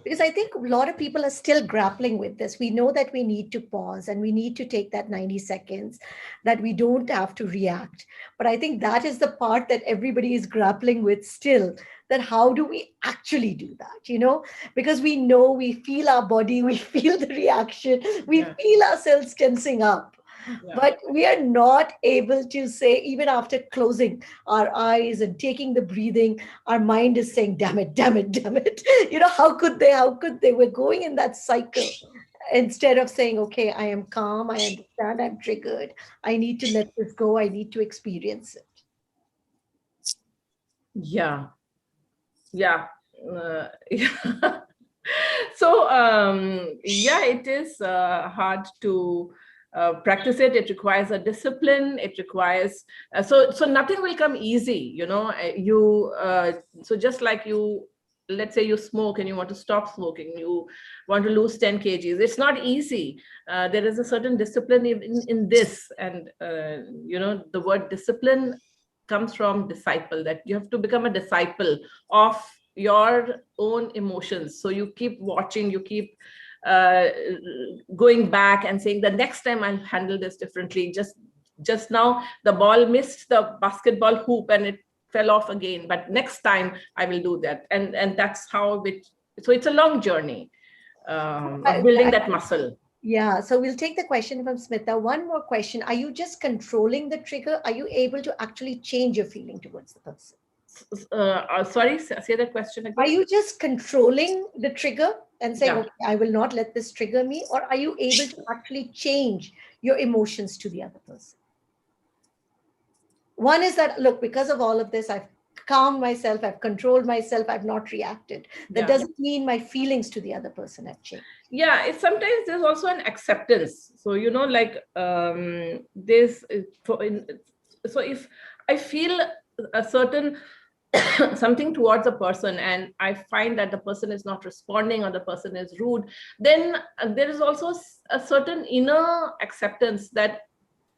because I think a lot of people are still grappling with this. We know that we need to pause and we need to take that 90 seconds, that we don't have to react. But I think that is the part that everybody is grappling with still, that how do we actually do that, Because we know, we feel our body, we feel the reaction, we Yeah. feel ourselves tensing up. Yeah. But we are not able to say, even after closing our eyes and taking the breathing, our mind is saying, damn it, damn it, damn it. How could they? How could they? We're going in that cycle instead of saying, okay, I am calm, I understand, I'm triggered, I need to let this go, I need to experience it. Yeah. Yeah. Yeah. So, yeah, it is hard to practice it. It requires a discipline. It requires, so nothing will come easy, so just like let's say you smoke and you want to stop smoking, you want to lose 10 kgs. It's not easy. There is a certain discipline in this. And, the word discipline comes from disciple, that you have to become a disciple of your own emotions. So you keep watching, you keep going back and saying, the next time I'll handle this differently. Just now the ball missed the basketball hoop and it fell off again, but next time I will do that. And that's how so it's a long journey of building that muscle. Yeah, so we'll take the question from Smita. One more question. Are you just controlling the trigger? Are you able to actually change your feeling towards the person? Sorry, say that question again. Are you just controlling the trigger and saying, Yeah. okay, I will not let this trigger me? Or are you able to actually change your emotions to the other person? One is that, look, because of all of this, I've calmed myself, I've controlled myself, I've not reacted. That Yeah. doesn't mean my feelings to the other person have changed. Yeah, sometimes there's also an acceptance. So, like there's, so if I feel a certain something towards a person and I find that the person is not responding or the person is rude, then there is also a certain inner acceptance that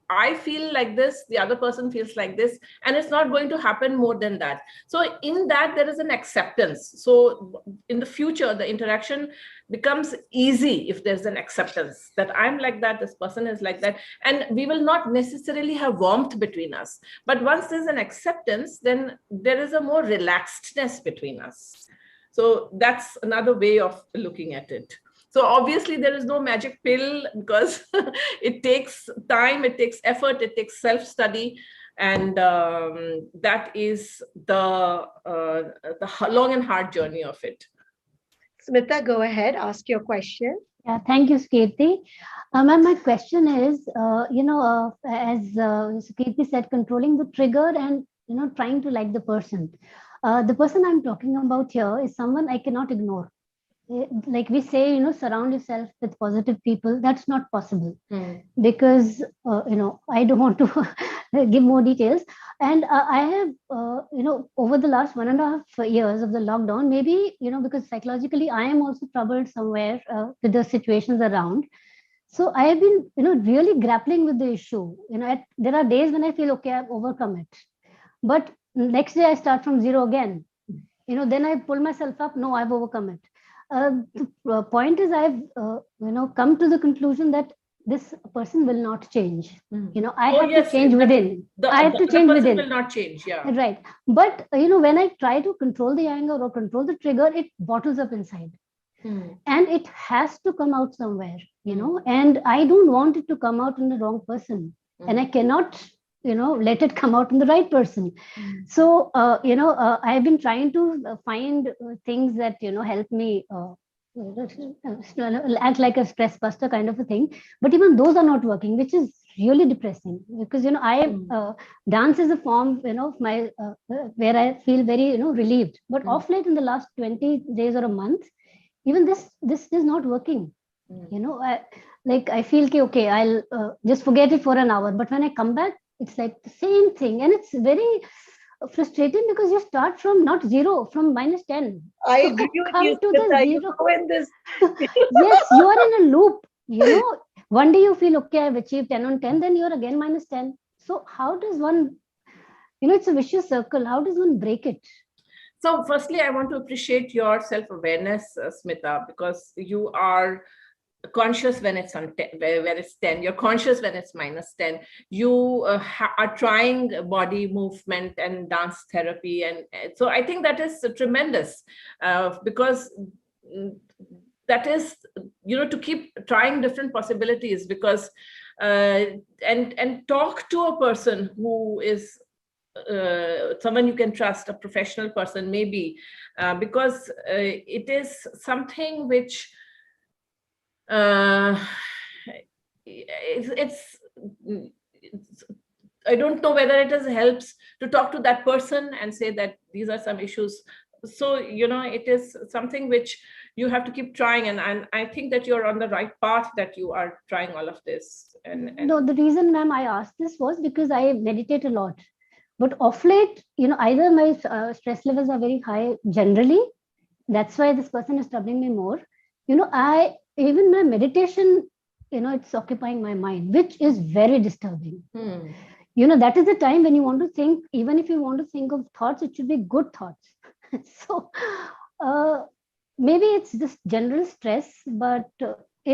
I feel like this, the other person feels like this, and it's not going to happen more than that. So in that, there is an acceptance. So in the future, the interaction becomes easy if there's an acceptance that I'm like that, this person is like that, and we will not necessarily have warmth between us. But once there's an acceptance, then there is a more relaxedness between us. So that's another way of looking at it. So obviously there is no magic pill, because it takes time, it takes effort, it takes self-study, and that is the long and hard journey of it. Smita, go ahead, ask your question. Yeah, thank you, Kirti. Ma'am, my question is, as Kirti said, controlling the trigger and, trying to like the person. The person I'm talking about here is someone I cannot ignore. Like we say, surround yourself with positive people. That's not possible because, I don't want to give more details. And I have, over the last 1.5 years of the lockdown, maybe, because psychologically I am also troubled somewhere with the situations around. So I have been, really grappling with the issue. There are days when I feel, okay, I've overcome it. But next day I start from zero again. Then I pull myself up. No, I've overcome it. The point is, I've come to the conclusion that this person will not change. I have to change within. I have to change within. Will not change, yeah. Right. But when I try to control the anger or control the trigger, it bottles up inside, and it has to come out somewhere. And I don't want it to come out in the wrong person, and I cannot let it come out in the right person. So I've been trying to find things that help me act like a stress buster kind of a thing, but even those are not working, which is really depressing, because I dance is a form of my where I feel very relieved, but off late in the last 20 days or a month, even this is not working. I feel okay, I'll just forget it for an hour, but when I come back, it's like the same thing, and it's very frustrating because you start from not zero, from -10. I agree with you. To the zero. This. Yes, you are in a loop. One day you feel okay, I've achieved 10 on 10, then you're again -10. So how does one? It's a vicious circle. How does one break it? So, firstly, I want to appreciate your self-awareness, Smita, because you are conscious when it's on 10, where it's 10. You're conscious when it's -10. You are trying body movement and dance therapy, and so I think that is tremendous, because that is to keep trying different possibilities, because and talk to a person who is someone you can trust, a professional person maybe, because it is something which it's I don't know whether it helps to talk to that person and say that these are some issues. So it is something which you have to keep trying, and I think that you're on the right path, that you are trying all of this. And no, the reason, ma'am, I asked this was because I meditate a lot, but off late, either my stress levels are very high generally, that's why this person is troubling me more. Even my meditation, it's occupying my mind, which is very disturbing. That is the time when you want to think, even if you want to think of thoughts, it should be good thoughts. So maybe it's just general stress, but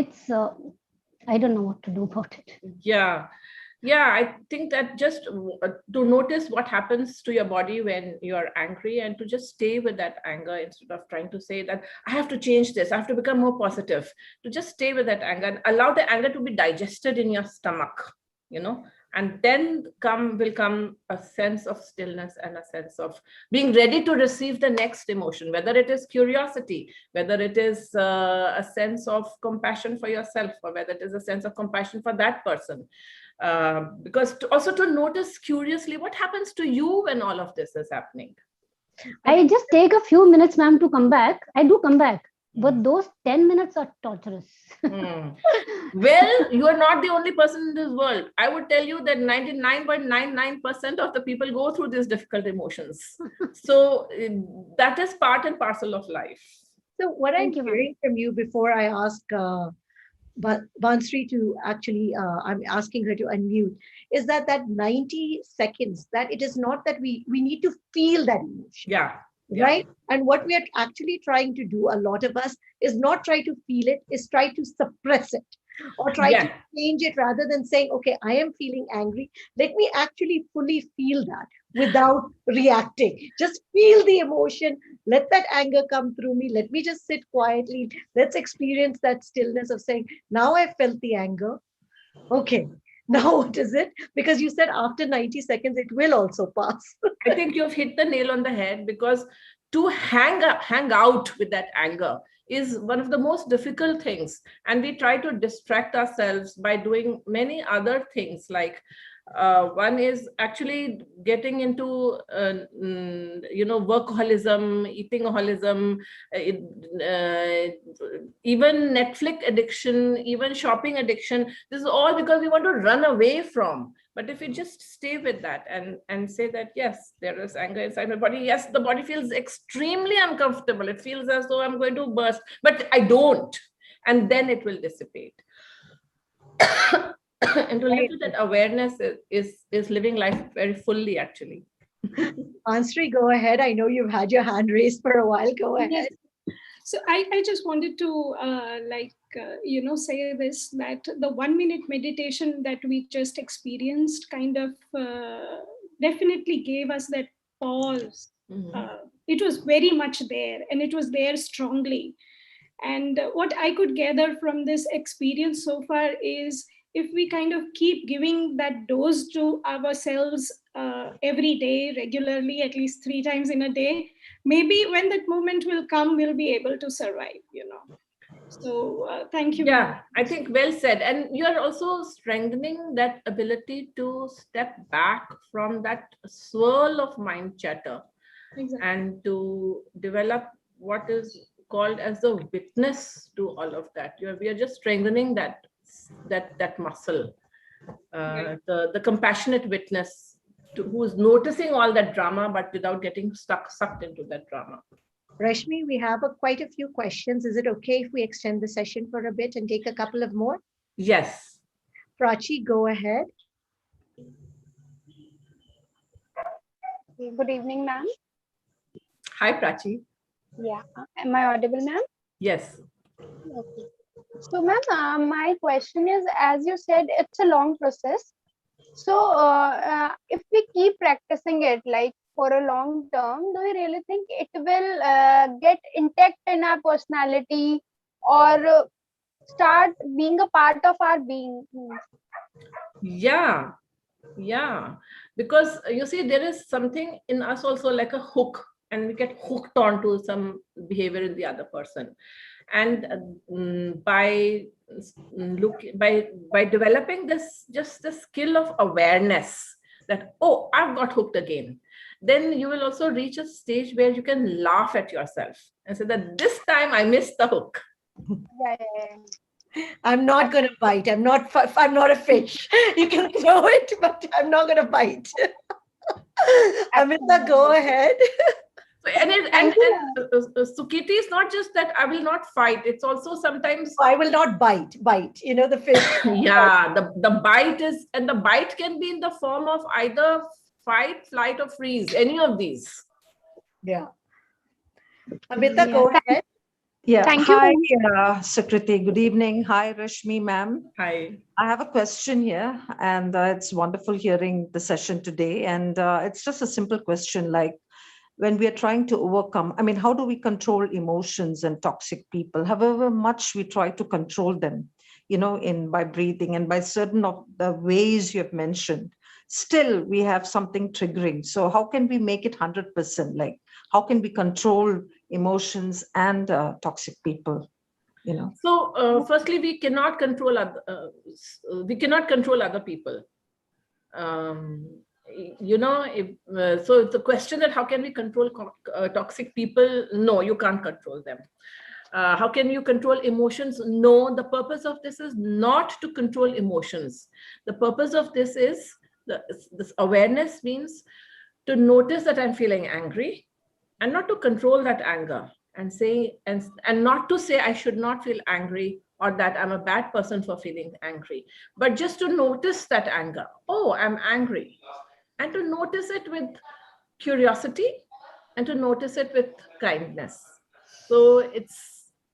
it's I don't know what to do about it. Yeah, I think that just to notice what happens to your body when you're angry, and to just stay with that anger instead of trying to say that I have to change this, I have to become more positive, to just stay with that anger and allow the anger to be digested in your stomach, and then will come a sense of stillness and a sense of being ready to receive the next emotion, whether it is curiosity, whether it is a sense of compassion for yourself, or whether it is a sense of compassion for that person. Because also to notice curiously what happens to you when all of this is happening. I just take a few minutes, ma'am, to come back. I do come back, but those 10 minutes are torturous. Well, you are not the only person in this world. I would tell you that 99.99% of the people go through these difficult emotions. So that is part and parcel of life. So what I'm hearing from you, before I ask but Bansri to actually, I'm asking her to unmute, is that 90 seconds, that it is not that we need to feel that emotion, Yeah. Yeah. right? And what we are actually trying to do, a lot of us, is not try to feel it, is try to suppress it or try to Yeah. change it, rather than saying, okay, I am feeling angry. Let me actually fully feel that without reacting. Just feel the emotion. Let that anger come through me. Let me just sit quietly. Let's experience that stillness of saying, now I felt the anger. Okay. Now what is it? Because you said after 90 seconds, it will also pass. I think you've hit the nail on the head, because to hang out with that anger is one of the most difficult things. And we try to distract ourselves by doing many other things, like one is actually getting into workaholism, eatingaholism, even Netflix addiction, even shopping addiction. This is all because we want to run away from. But if you just stay with that and say that, yes, there is anger inside my body. Yes, the body feels extremely uncomfortable. It feels as though I'm going to burst, but I don't. And then it will dissipate. And to live with that awareness is living life very fully, actually. Ansri, go ahead. I know you've had your hand raised for a while. Go ahead. Yes. So I just wanted to say this, that the 1 minute meditation that we just experienced kind of definitely gave us that pause. It was very much there, and it was there strongly. And what I could gather from this experience so far is, if we kind of keep giving that dose to ourselves every day, regularly, at least 3 times in a day, maybe when that moment will come, we'll be able to survive. So thank you. Yeah, I think well said. And you are also strengthening that ability to step back from that swirl of mind chatter. Exactly. And to develop what is called as the witness to all of that. We are just strengthening that muscle, the compassionate witness who is noticing all that drama, but without getting sucked into that drama. Rashmi, we have quite a few questions. Is it okay if we extend the session for a bit and take a couple of more? Yes. Prachi, go ahead. Good evening, ma'am. Hi, Prachi. Yeah, am I audible, ma'am? Yes. Okay. So, ma'am, my question is, as you said, it's a long process. So, if we keep practicing it like for a long term, do you really think it will get intact in our personality, or start being a part of our being? Yeah. Because you see, there is something in us also like a hook, and we get hooked onto some behavior in the other person. And by developing just the skill of awareness that, oh, I've got hooked again, then you will also reach a stage where you can laugh at yourself and say that this time I missed the hook. Yeah. I'm not going to bite. I'm not a fish. You can throw it, but I'm not going to bite. Amita, go ahead. And Sukiti is not just that I will not fight. It's also sometimes I will not bite. The fish. Yeah, the bite is, and the bite can be in the form of either fight, flight, or freeze, any of these. Yeah. Amita, go ahead. Yeah. Thank Hi, you. Sukriti. Good evening. Hi, Rashmi, ma'am. Hi. I have a question here, and it's wonderful hearing the session today. And it's just a simple question, like, when we are trying to overcome, I mean, how do we control emotions and toxic people? However much we try to control them, by breathing and by certain of the ways you have mentioned, still we have something triggering. So how can we make it 100%? Like, how can we control emotions and toxic people? So firstly, we cannot control other people. So it's a question that how can we control toxic people? No, you can't control them. How can you control emotions? No, the purpose of this is not to control emotions. The purpose of this is, this awareness means to notice that I'm feeling angry, and not to control that anger, and not to say I should not feel angry or that I'm a bad person for feeling angry, but just to notice that anger. Oh, I'm angry. And to notice it with curiosity and to notice it with kindness. So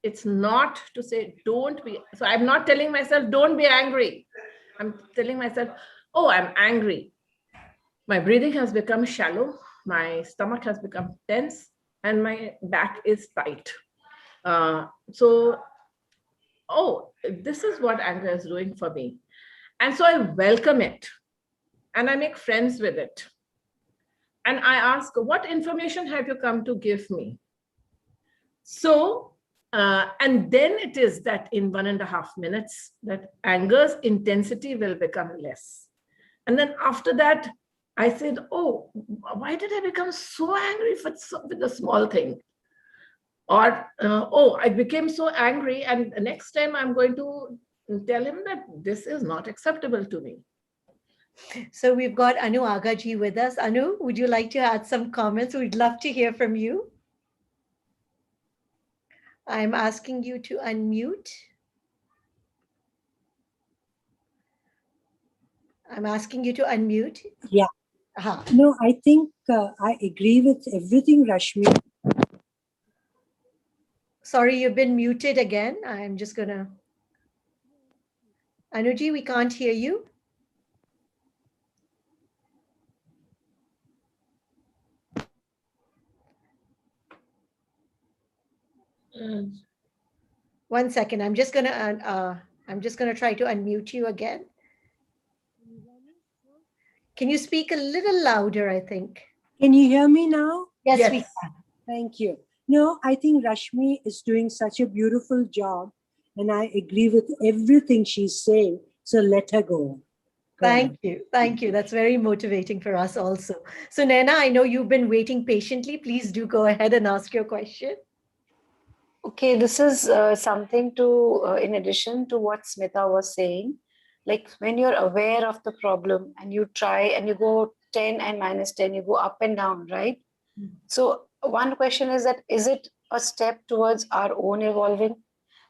it's not to say don't be. So I'm not telling myself don't be angry. I'm telling myself, oh, I'm angry. My breathing has become shallow. My stomach has become tense and my back is tight. So, oh, this is what anger is doing for me. And so I welcome it and I make friends with it. And I ask, what information have you come to give me? So, and then it is that in 1.5 minutes, that anger's intensity will become less. And then after that, I said, oh, why did I become so angry with a small thing? Or, oh, I became so angry, and next time I'm going to tell him that this is not acceptable to me. So we've got Anu Agaji with us. Anu, would you like to add some comments? We'd love to hear from you. I'm asking you to unmute. I'm asking you to unmute. Yeah. No, I think I agree with everything Rashmi. Sorry, you've been muted again. I'm just gonna. Anuji, we can't hear you. One second. I'm just gonna try to unmute you again. Can you speak a little louder, I think? Can you hear me now? Yes, we can. Thank you. No, I think Rashmi is doing such a beautiful job and I agree with everything she's saying. So let her go. Thank you. Thank you. That's very motivating for us also. So Naina, I know you've been waiting patiently. Please do go ahead and ask your question. Okay, this is something to, in addition to what Smita was saying, like when you're aware of the problem and you try and you go 10 and minus 10, you go up and down, right? Mm-hmm. So one question is that, is it a step towards our own evolving?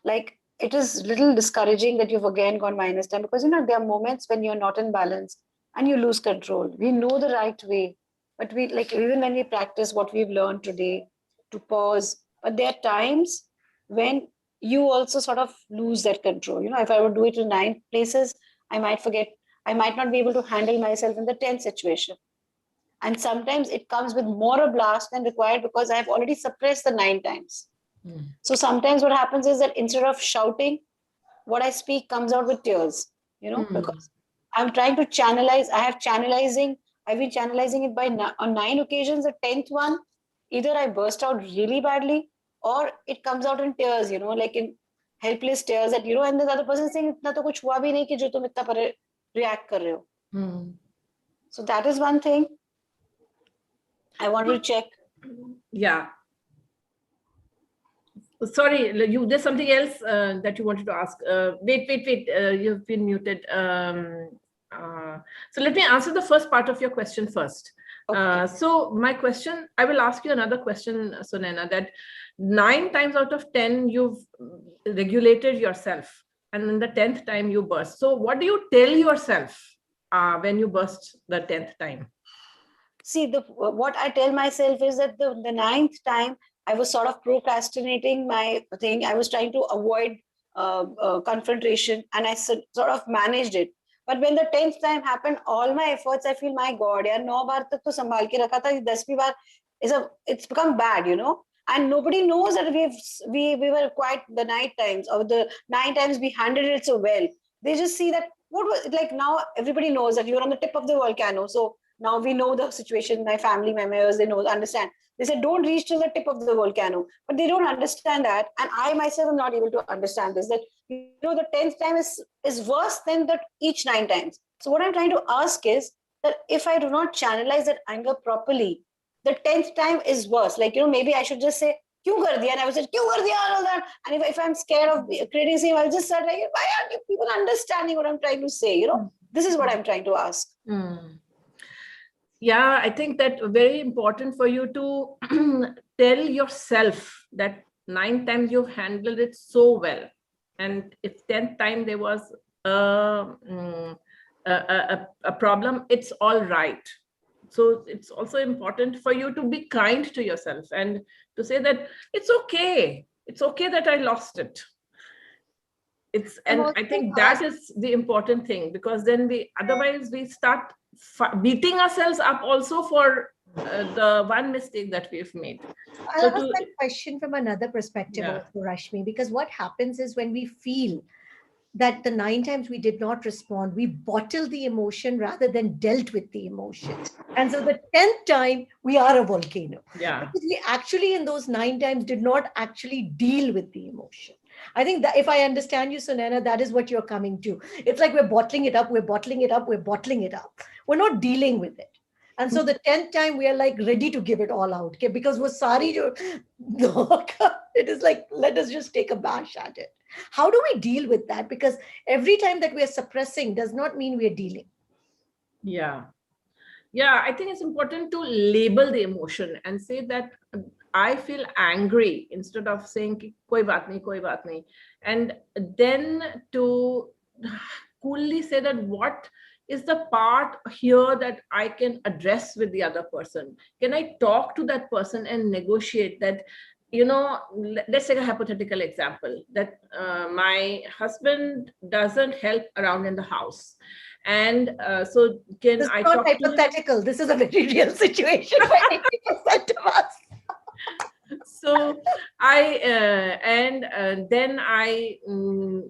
Like it is little discouraging that you've again gone minus 10 because, you know, there are moments when you're not in balance and you lose control. We know the right way, but we like, even when we practice what we've learned today to pause, but there are times when you also sort of lose that control. You know, if I would do it in 9 places, I might forget, I might not be able to handle myself in the 10th situation. And sometimes it comes with more a blast than required because I have already suppressed the 9 times. So sometimes what happens is that instead of shouting, what I speak comes out with tears, you know, because I'm trying to channelize. I've been channelizing it on 9 occasions. The 10th one, either I burst out really badly or it comes out in tears, you know, like in helpless tears that, you know, and the other person is saying, itna to kuch hua bhi nahi ki jo tum itna pare react kar rahe ho. So that is one thing I wanted to check. Yeah. Sorry, there's something else that you wanted to ask. Wait, you've been muted. So let me answer the first part of your question first. Okay. So my question, I will ask you another question, Sunena, that 9 times out of 10, you've regulated yourself. And then the 10th time you burst. So what do you tell yourself when you burst the 10th time? See, what I tell myself is that the 9th time, I was sort of procrastinating my thing. I was trying to avoid confrontation and I sort of managed it. But when the 10th time happened, all my efforts, I feel, my God, yaar, 9 baar tak to sambhal ke rakha tha, 10वीं baar it's become bad, you know. And nobody knows that we were quite the 9 times or the 9 times we handled it so well. They just see that what was like now everybody knows that you're on the tip of the volcano. So now we know the situation. My family members, they understand. They said, don't reach to the tip of the volcano. But they don't understand that. And I myself am not able to understand this, that, you know, the 10th time is worse than that each 9 times. So what I'm trying to ask is that if I do not channelize that anger properly, the 10th time is worse. Like, you know, maybe I should just say, kyun kar diya? And I would say, kyun kar diya? All that. And if I'm scared of creating scene, I'll just start like, why aren't you people understanding what I'm trying to say? You know, this is what I'm trying to ask. Yeah, I think that very important for you to tell yourself that 9 times you've handled it so well. and if 10th time there was a, a problem, it's all right. So it's also important for you to be kind to yourself and to say that it's okay that I lost it. And I think that is the important thing, because then otherwise we start beating ourselves up also for the one mistake that we've made. I'll ask that question from another perspective also, Rashmi, because what happens is when we feel that the 9 times we did not respond, we bottled the emotion rather than dealt with the emotion. And so the 10th time, we are a volcano. Yeah. Because we actually, in those 9 times, did not actually deal with the emotion. I think that if I understand you, Sunaina, that is what you're coming to. It's like we're bottling it up, we're bottling it up, we're bottling it up. We're not dealing with it. And so the 10th time we are like ready to give it all out. Okay? Because we're sorry to, it is like, let us just take a bash at it. How do we deal with that? Because every time that we are suppressing does not mean we are dealing. Yeah. Yeah, I think it's important to label the emotion and say that I feel angry instead of saying ki, koi baat nahi, and then to coolly say that what is the part here that I can address with the other person. Can I talk to that person and negotiate that? You know, let's take a hypothetical example that my husband doesn't help around in the house. And so can this I is not talk hypothetical. This is a very real situation for 80% of us. So then I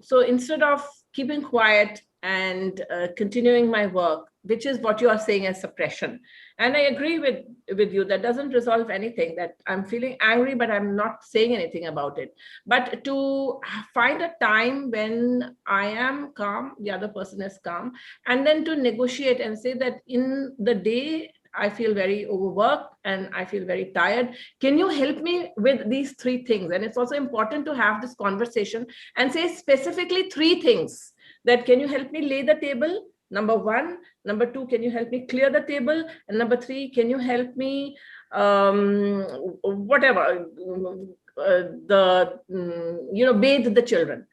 so instead of keeping quiet and continuing my work, which is what you are saying as suppression, and I agree with you, that doesn't resolve anything, that I'm feeling angry but I'm not saying anything about it. But to find a time when I am calm, the other person is calm, and then to negotiate and say that in the day I feel very overworked and I feel very tired. Can you help me with these 3 things? And it's also important to have this conversation and say specifically 3 things. That can you help me lay the table? Number 1. Number 2, can you help me clear the table? And number 3, can you help me whatever, bathe the children.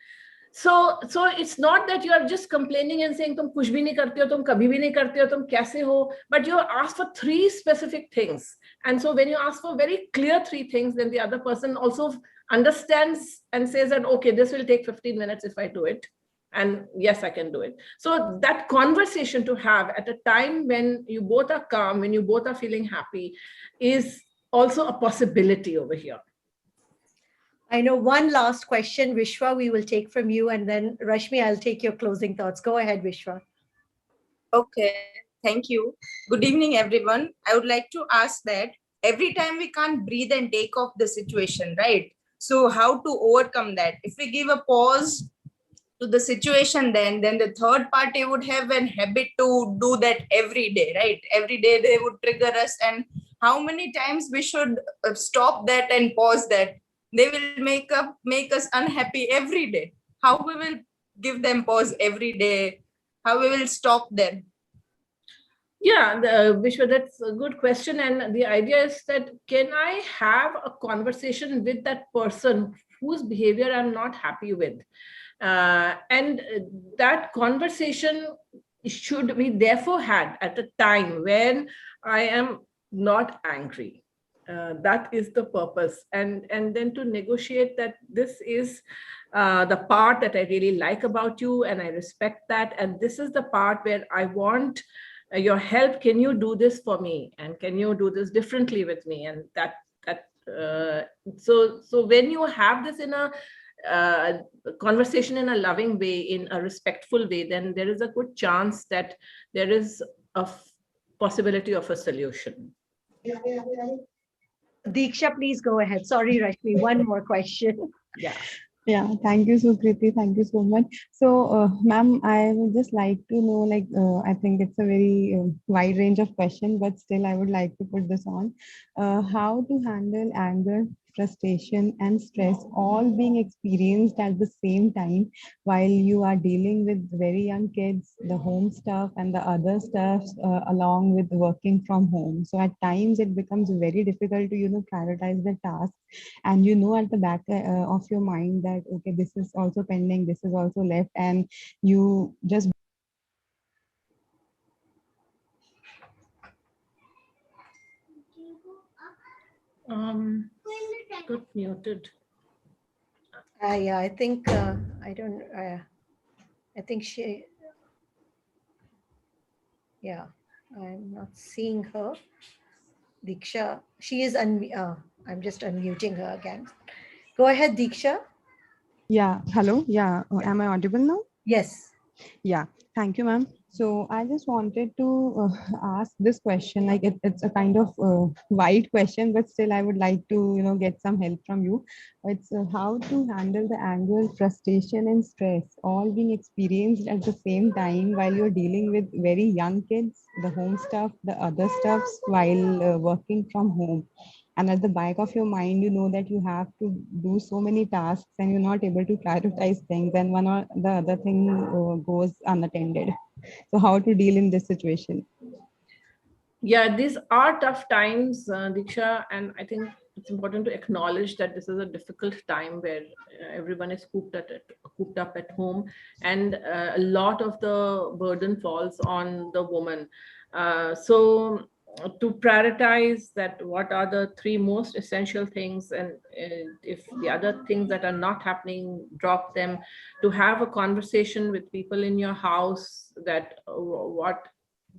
So it's not that you are just complaining and saying tum kuch bhi nahi karte ho, tum kabhi bhi nahi karte ho, tum kaise ho, but you ask for 3 specific things. And so when you ask for very clear 3 things, then the other person also understands and says that, okay, this will take 15 minutes if I do it. And yes, I can do it. So that conversation to have at a time when you both are calm, when you both are feeling happy, is also a possibility over here. I know one last question, Vishwa, we will take from you, and then Rashmi, I'll take your closing thoughts. Go ahead, Vishwa. Okay, thank you. Good evening, everyone. I would like to ask that every time we can't breathe and take off the situation, right? So how to overcome that? If we give a pause to the situation, then the third party would have an habit to do that every day, right? Every day they would trigger us, and how many times we should stop that and pause that? They will make us unhappy every day. How we will give them pause every day? How we will stop them? Yeah, Vishwa, that's a good question. And the idea is that can I have a conversation with that person whose behavior I'm not happy with? And that conversation should be therefore had at a time when I am not angry. That is the purpose. And then to negotiate that this is the part that I really like about you and I respect that. And this is the part where I want your help. Can you do this for me? And can you do this differently with me? And so when you have this in a conversation in a loving way, in a respectful way, then there is a good chance that there is a possibility of a solution. Deeksha, please go ahead. Sorry, Rashmi, one more question. Yeah, thank you, Sukriti. Thank you so much. So, ma'am, I would just like to know, I think it's a very wide range of question, but still I would like to put this on. How to handle anger frustration, and stress all being experienced at the same time while you are dealing with very young kids, the home stuff, and the other stuff along with working from home. So at times it becomes very difficult to, prioritize the task. And at the back of your mind that, okay, this is also pending, this is also left, and you just Got muted. Yeah, I think I don't. I think she. Yeah, I'm not seeing her. Diksha, she is I'm just unmuting her again. Go ahead, Diksha. Yeah, hello. Yeah, am I audible now? Yes. Yeah, thank you, ma'am. So I just wanted to ask this question. Like it's a kind of wide question, but still I would like to, get some help from you. It's how to handle the anger, frustration, and stress all being experienced at the same time while you're dealing with very young kids, the home stuff, the other stuffs while working from home. And at the back of your mind, you know that you have to do so many tasks and you're not able to prioritize things, and one or the other thing goes unattended. So how to deal in this situation? Yeah, these are tough times, Diksha, and I think it's important to acknowledge that this is a difficult time where everyone is cooped up at home, and a lot of the burden falls on the woman. So to prioritize that, what are the three most essential things, and if the other things that are not happening, drop them. To have a conversation with people in your house that what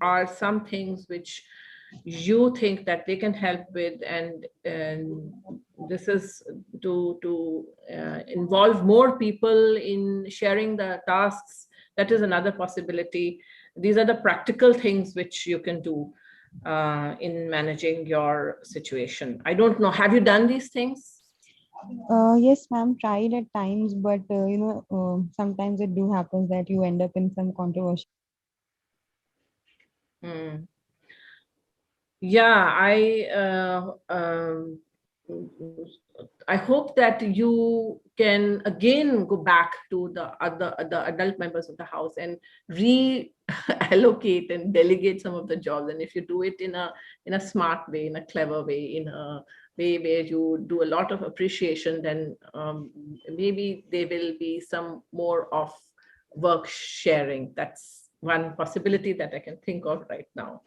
are some things which you think that they can help with, and this is to involve more people in sharing the tasks. That is another possibility. These are the practical things which you can do in managing your situation. I don't know, have you done these things? Yes, ma'am, tried at times, but sometimes it do happens that you end up in some controversy. Yeah, I hope that you can again go back to the adult members of the house and reallocate and delegate some of the jobs. And if you do it in a smart way, in a clever way, in a way where you do a lot of appreciation, then maybe there will be some more of work sharing. That's one possibility that I can think of right now.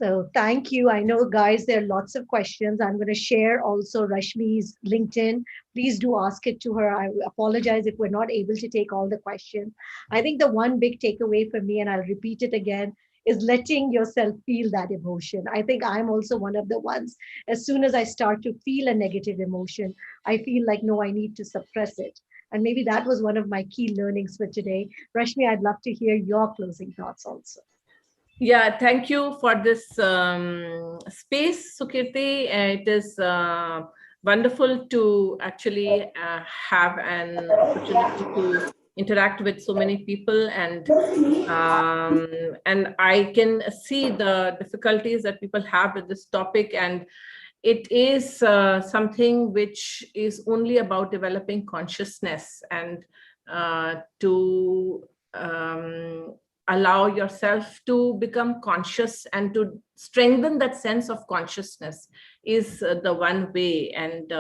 So thank you. I know, guys, there are lots of questions. I'm going to share also Rashmi's LinkedIn. Please do ask it to her. I apologize if we're not able to take all the questions. I think the one big takeaway for me, and I'll repeat it again, is letting yourself feel that emotion. I think I'm also one of the ones. As soon as I start to feel a negative emotion, I feel like, no, I need to suppress it. And maybe that was one of my key learnings for today. Rashmi, I'd love to hear your closing thoughts also. Yeah, thank you for this space, Sukirti. It is wonderful to actually have an opportunity to interact with so many people, and I can see the difficulties that people have with this topic, and it is something which is only about developing consciousness, and to allow yourself to become conscious and to strengthen that sense of consciousness is the one way, and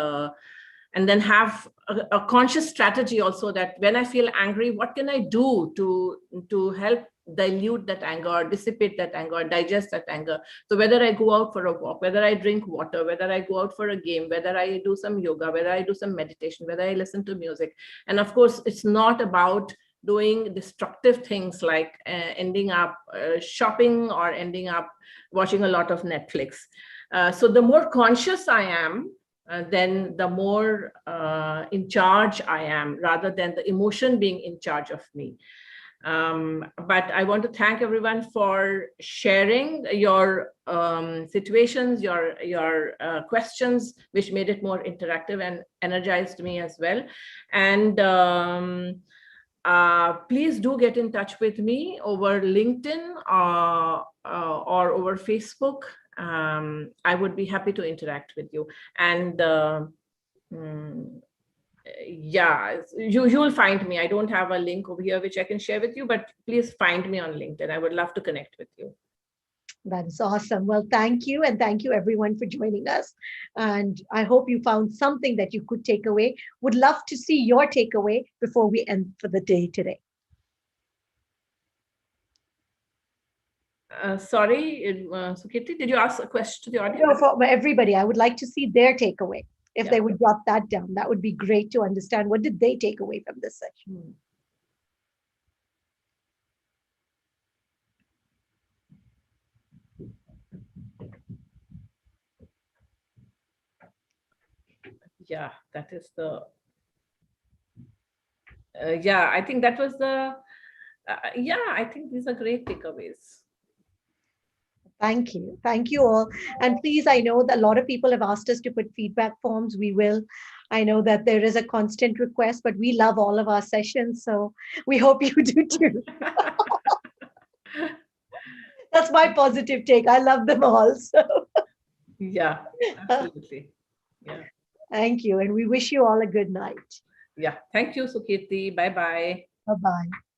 then have a conscious strategy also, that when I feel angry, what can I do to help dilute that anger, or dissipate that anger, or digest that anger. So whether I go out for a walk, whether I drink water, whether I go out for a game, whether I do some yoga, whether I do some meditation, whether I listen to music. And of course, it's not about doing destructive things like ending up shopping or ending up watching a lot of Netflix. So the more conscious I am, then the more in charge I am, rather than the emotion being in charge of me. But I want to thank everyone for sharing your situations, your questions, which made it more interactive and energized me as well. And please do get in touch with me over LinkedIn or over Facebook. I would be happy to interact with you. And yeah, you will find me. I don't have a link over here which I can share with you, but please find me on LinkedIn. I would love to connect with you. That is awesome. Well, thank you. And thank you everyone for joining us. And I hope you found something that you could take away. Would love to see your takeaway before we end for the day today. Sorry, Sukirti, did you ask a question to the audience? No, for everybody, I would like to see their takeaway. If they would drop that down, that would be great to understand. What did they take away from this session? Yeah, that is the yeah, I think that was the yeah, I think these are great takeaways. Thank you. Thank you all. And please, I know that a lot of people have asked us to put feedback forms. We will. I know that there is a constant request, but we love all of our sessions. So we hope you do too. That's my positive take. I love them all. So. Yeah, absolutely. Yeah. Thank you. And we wish you all a good night. Yeah. Thank you, Sukirti. Bye-bye. Bye-bye.